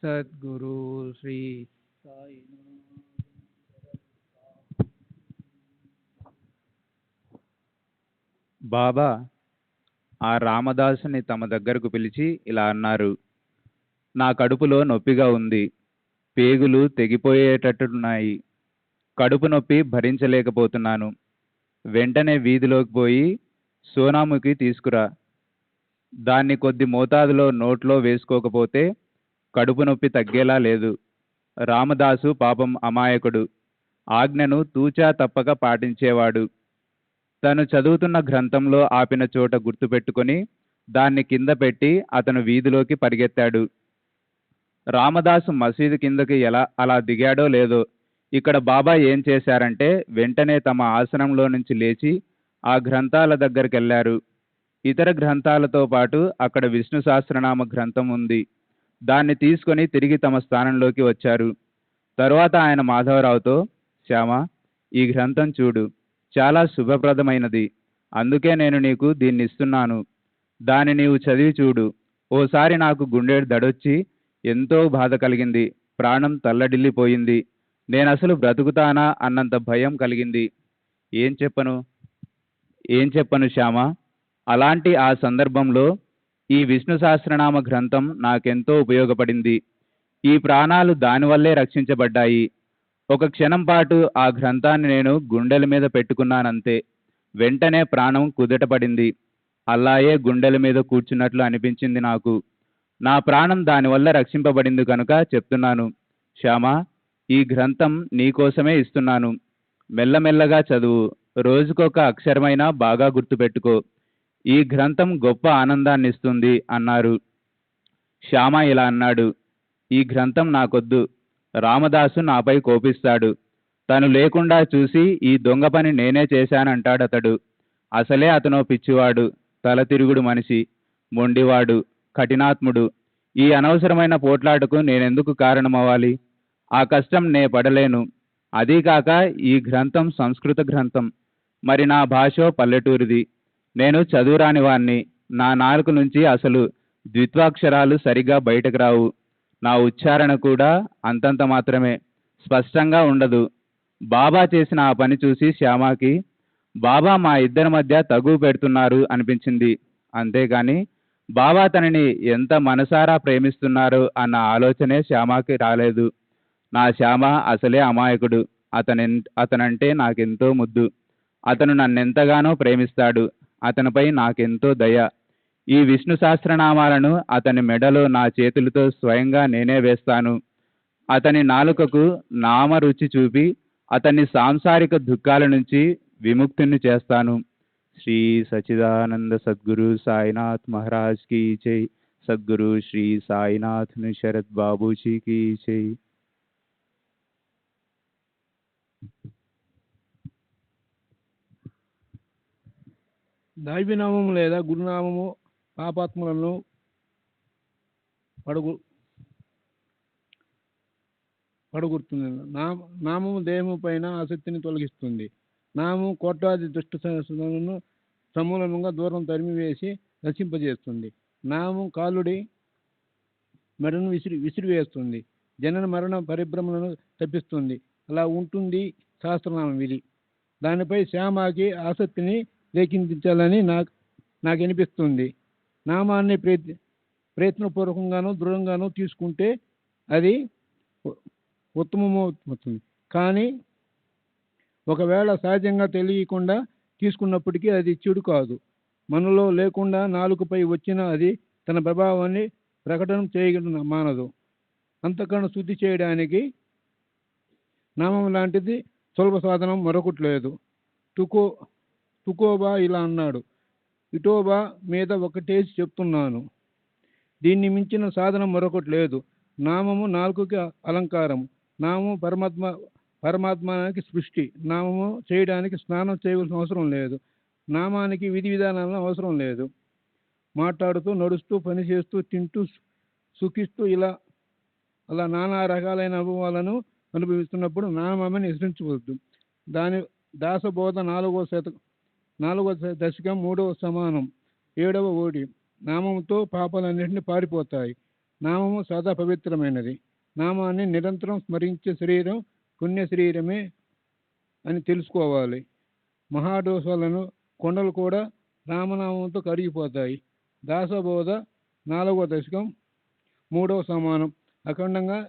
సద్గురు శ్రీ సాయినాథ్. బాబా ఆ రామదాసుని తమ దగ్గరకు పిలిచి ఇలా అన్నారు, నా కడుపులో నొప్పిగా ఉంది, పేగులు తెగిపోయేటట్టున్నాయి, కడుపు నొప్పి భరించలేకపోతున్నాను. వెంటనే వీధిలోకి పోయి సోనాముకి తీసుకురా. దాన్ని కొద్ది మోతాదులో నోట్లో వేసుకోకపోతే కడుపు నొప్పి తగ్గేలా లేదు. రామదాసు పాపం అమాయకుడు. ఆజ్ఞను తూచా తప్పక పాటించేవాడు. తను చదువుతున్న గ్రంథంలో ఆపిన చోట గుర్తుపెట్టుకొని దాన్ని కింద పెట్టి అతను వీధిలోకి పరిగెత్తాడు. రామదాసు మసీదు కిందకి అలా దిగాడో లేదో ఇక్కడ బాబా ఏం చేశారంటే వెంటనే తమ ఆసనంలో నుంచి లేచి ఆ గ్రంథాల దగ్గరికెళ్లారు. ఇతర గ్రంథాలతో పాటు అక్కడ విష్ణు సహస్రనామ గ్రంథం ఉంది. దాన్ని తీసుకొని తిరిగి తమ స్థానంలోకి వచ్చారు. తరువాత ఆయన మాధవరావుతో, శ్యామ, ఈ గ్రంథం చూడు, చాలా శుభప్రదమైనది. అందుకే నేను నీకు దీన్ని ఇస్తున్నాను. దాన్ని నీవు చదివి చూడు. ఓసారి నాకు గుండె దడొచ్చి ఎంతో బాధ కలిగింది. ప్రాణం తల్లడిల్లిపోయింది. నేనసలు బ్రతుకుతానా అన్నంత భయం కలిగింది. ఏం చెప్పను శ్యామ. అలాంటి ఆ సందర్భంలో ఈ విష్ణు సహస్రనామ గ్రంథం నాకెంతో ఉపయోగపడింది. ఈ ప్రాణాలు దానివల్లే రక్షించబడ్డాయి. ఒక క్షణం పాటు ఆ గ్రంథాన్ని నేను గుండెల మీద పెట్టుకున్నానంతే. వెంటనే ప్రాణం కుదుటపడింది. అల్లాయే గుండెల మీద కూర్చున్నట్లు అనిపించింది నాకు. నా ప్రాణం దానివల్ల రక్షింపబడింది కనుక చెప్తున్నాను. శ్యామ, ఈ గ్రంథం నీకోసమే ఇస్తున్నాను. మెల్లమెల్లగా చదువు. రోజుకొక అక్షరమైనా బాగా గుర్తుపెట్టుకో. ఈ గ్రంథం గొప్ప ఆనందాన్ని ఇస్తుంది అన్నారు. శ్యామ ఇలా అన్నాడు, ఈ గ్రంథం నాకొద్దు. రామదాసు నాపై కోపిస్తాడు. తను లేకుండా చూసి ఈ దొంగ పని నేనే చేశానంటాడతడు. అసలే అతనో పిచ్చివాడు, తలతిరుగుడు మనిషి, మొండివాడు, కఠినాత్ముడు. ఈ అనవసరమైన పోట్లాటకు నేనెందుకు కారణమవ్వాలి? ఆ కష్టం నే పడలేను. అదీకాక ఈ గ్రంథం సంస్కృత గ్రంథం. మరి నా భాషో పల్లెటూరిది. నేను చదువురాని వాణ్ణి. నా నాలుక నుంచి అసలు ద్విత్వాక్షరాలు సరిగా బయటకు రావు. నా ఉచ్చారణ కూడా అంతంత మాత్రమే, స్పష్టంగా ఉండదు. బాబా చేసిన ఆ పని చూసి శ్యామకి బాబా మా ఇద్దరి మధ్య తగువ పెడుతున్నారు అనిపించింది. అంతేగాని బాబా తనని ఎంత మనసారా ప్రేమిస్తున్నారు అన్న ఆలోచనే శ్యామకి రాలేదు. నా శ్యామ అసలే అమాయకుడు. అతనంటే నాకెంతో ముద్దు. అతను నన్నెంతగానో ప్రేమిస్తాడు. అతనిపై నాకెంతో దయ. ఈ విష్ణు సహస్రనామాలను అతని మెడలో నా చేతులతో స్వయంగా నేనే వేస్తాను. అతని నాలుకకు నామ రుచి చూపి అతన్ని సాంసారిక దుఃఖాల నుంచి విముక్తుని చేస్తాను. శ్రీ సచిదానంద సద్గురు సాయినాథ్ మహారాజ్ की जय. సద్గురు శ్రీ సాయినాథ్ శరత్ బాబూజీ की जय. దైవనామము లేదా గురునామము పాపాత్ములను పడగొడుతుంది. నామము దేహము పైన ఆసక్తిని తొలగిస్తుంది. నామము కోట్లాది దుష్ట సమూలంగా దూరం తరిమివేసి రక్షింపజేస్తుంది. నామము కాలుడి మెడను విసిరివేస్తుంది. జనన మరణ పరిభ్రమలను తప్పిస్తుంది. అలా ఉంటుంది సహస్రనామం విధి. దానిపై శ్యామకి ఆసక్తిని రేకించాలని నాకు అనిపిస్తుంది. నామాన్ని ప్రయత్నపూర్వకంగానూ దృఢంగానూ తీసుకుంటే అది ఉత్తమమవుతుంది. కానీ ఒకవేళ సహజంగా తెలియకుండా తీసుకున్నప్పటికీ అది చెడు కాదు. మనలో లేకుండా నాలుకపై వచ్చిన అది తన ప్రభావాన్ని ప్రకటన చేయడం మానదు. అంతకన్నా శుద్ధి చేయడానికి నామం లాంటిది సులభ సాధనం మరొకటి లేదు. తుకోబా ఇలా అన్నాడు, విఠోబా మీద ఒకటేసి చెప్తున్నాను, దీన్ని మించిన సాధనం మరొకటి లేదు. నామము నాలుకకి అలంకారం. నామము పరమాత్మానికి సృష్టి. నామము చేయడానికి స్నానం చేయవలసిన అవసరం లేదు. నామానికి విధి విధానాలను అవసరం లేదు. మాట్లాడుతూ, నడుస్తూ, పనిచేస్తూ, తింటూ, సుఖిస్తూ అలా నానా రకాలైన అనుభవాలను అనుభవిస్తున్నప్పుడు నామాన్ని విసరించవద్దు. దాని దాసబోధ 4వ దశకం 3వ సమానం 7వ ఓడి. నామముతో పాపాలన్నింటినీ పారిపోతాయి. నామము సదా పవిత్రమైనది. నామాన్ని నిరంతరం స్మరించే శరీరం పుణ్య శరీరమే అని తెలుసుకోవాలి. మహాదోషాలను కొండలు కూడా రామనామంతో కరిగిపోతాయి. దాసబోధ 4వ దశకం 3వ సమానం. అఖండంగా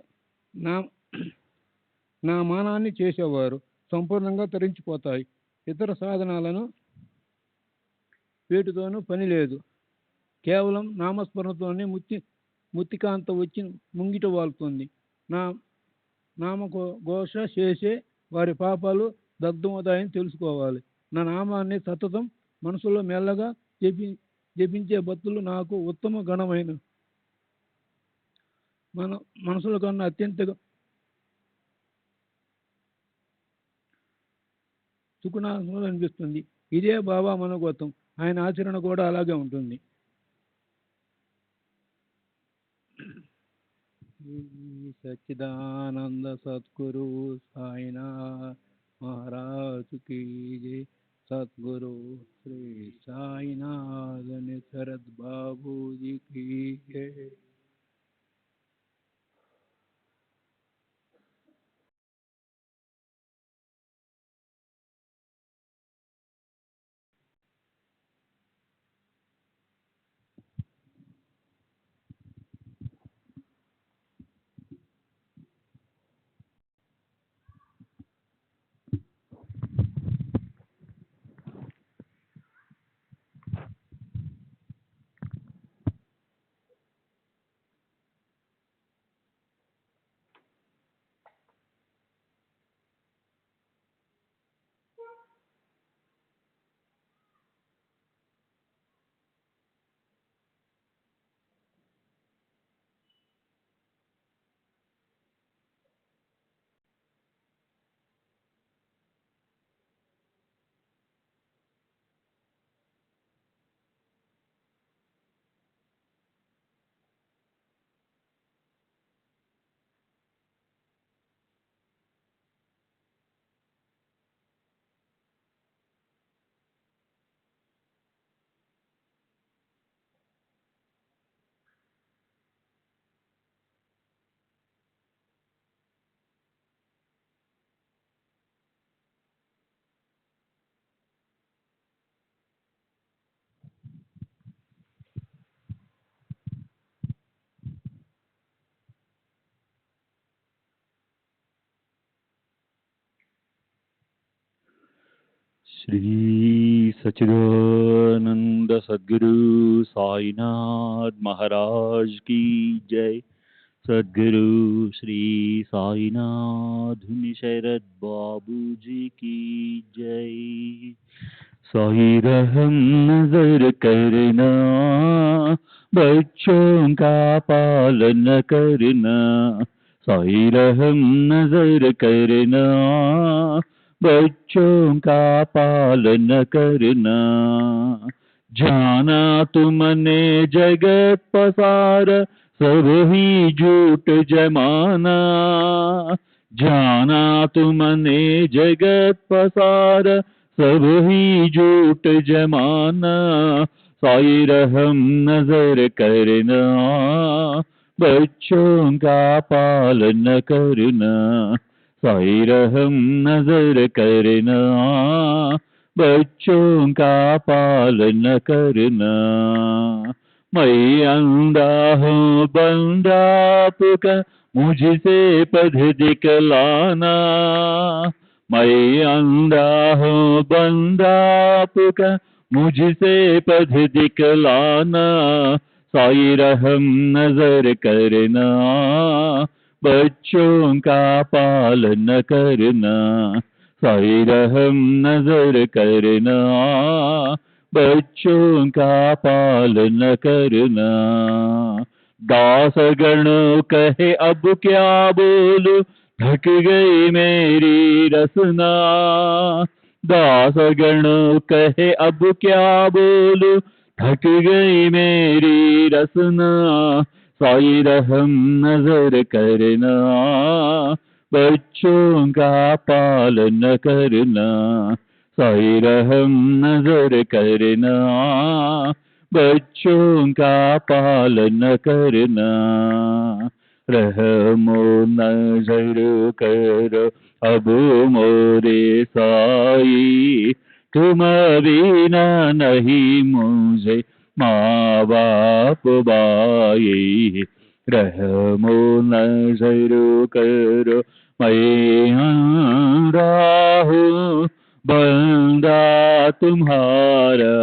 నా మానాన్ని చేసేవారు సంపూర్ణంగా తరించిపోతాయి. ఇతర సాధనాలను వేటితోనూ పని లేదు. కేవలం నామస్మరణతోనే ముత్తికాంత వచ్చి ముంగిట వాలుతుంది. నామఘోష చేసే వారి పాపాలు దగ్ధమవుతాయని తెలుసుకోవాలి. నా నామాన్ని సతతం మనసులో మెల్లగా జపించే భక్తులు నాకు ఉత్తమ గణమైన మనసుల కన్నా అత్యంత సుగుణాత్మకం అనిపిస్తుంది. ఇదే బాబా మనోగతం. ఆయన ఆచరణ కూడా అలాగే ఉంటుంది. సచ్చిదానంద సద్గురు సాయినాథ్ మహారాజ్ की जय. सतगुरु श्री साईनाथ शरद बाबू जी की जय. श्री सच्चिदानंद सद्गुरु साईनाथ महाराज की जय. सद्गुरु श्री साईनाथ शरद बाबू जी की जय. साई रहम नजर करना, बच्चों का पालन करना. साई रहम नजर करना, बच्चों का पालन करना. जाना तुमने जगत पसार, सब ही झूठ जमाना. जाना तुमने जगत पसार, सब ही झूठ जमाना. साई रहम नजर करना, बच्चों का पालन करना. साई रहम नजर करना, बच्चों का पालन करना. मैं अंधा हूँ बंदा पुकार, मुझसे पद दिखलाना. मैं अंधा हूँ बंदा पुकार, मुझसे पद दिखलाना. साई रहम नजर करना, बच्चों का पालन करना. साई रहम नजर करना, बच्चों का पालन करना. दासगण कहे अब क्या बोलूं, ढक गई मेरी रसना. दासगण कहे अब क्या बोलूं, ढक गई मेरी रसना. साई रहम नजर करना, बच्चों का पालन करना. साई रहम नजर करना, बच्चों का पालन करना. रहमो नजर करो अब मोरे साई, तुम बिना नहीं मुझे माँ बाप बाई. रहमो नजर करो मैं अंधा हूँ बंदा तुम्हारा,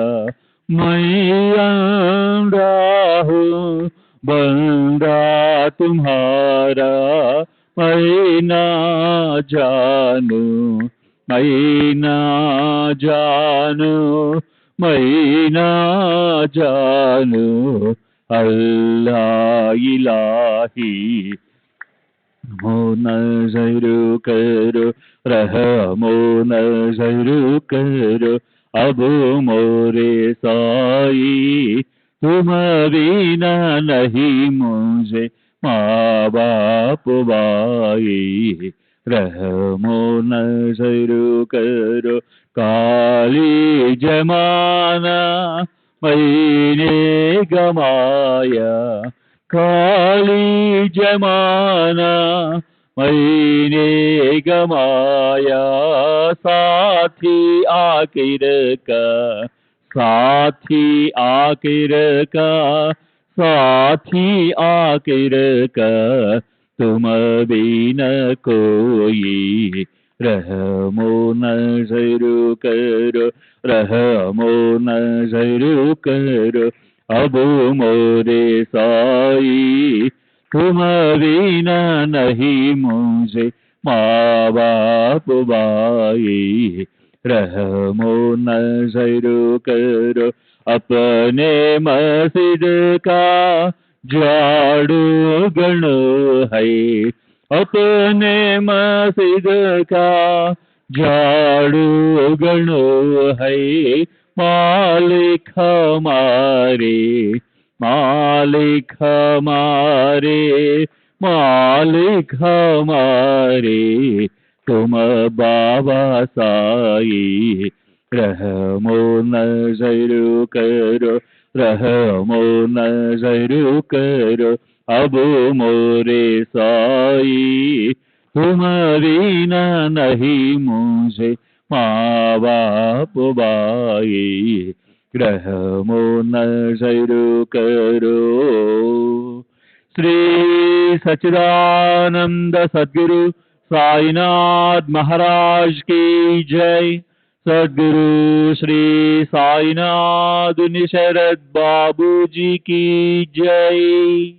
मैं अंधा हूँ बंदा तुम्हारा, मैं ना जानू, मैं ना जानू, मैं ना जानू, अल्लाह इलाही। रहमो नजर करो, रहमो नजर करो, अब मोरे साई, तुम बिना नहीं मुझे माँ बाप भाई। रहमो नजर करो, काली जमाना मैंने गमाया, काली जमाना मैंने गमाया, साथी आखिर का, साथी आखिर का, साथी आखिर का, तुम बिन कोई। रहमो नजर करो, रहमो नजर करो, अब मोरे साई, तुम बिना नहीं मुझे माँ बाप भाई। रहमो नजर करो, अपने मस्जिद का झाड़ू गण है, अपने मस्जिद का झाड़ू गण है, मालिक हमारे, मालिक हमारे, मालिक हमारे, तुम बाबा साई। रहमो नजर करो, रहमो नजर करो, अब मोरे साई, तुम बिना नहीं मुझे माँ बाप भाई। रहमो नजर करो। श्री सच्चिदानंद सद्गुरु साईनाथ महाराज की जय। सद्गुरु श्री साईनाथ निशरद बाबू जी की जय।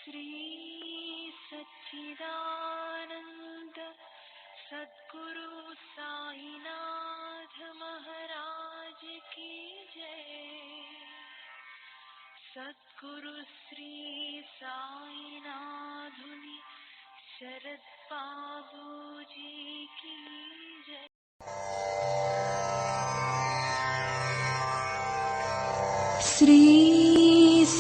श्री सच्चिदानंद सद्गुरु साईनाथ महाराज की जय। सद्गुरु श्री साईनाथुनि शरद बाबू जी की जय। श्री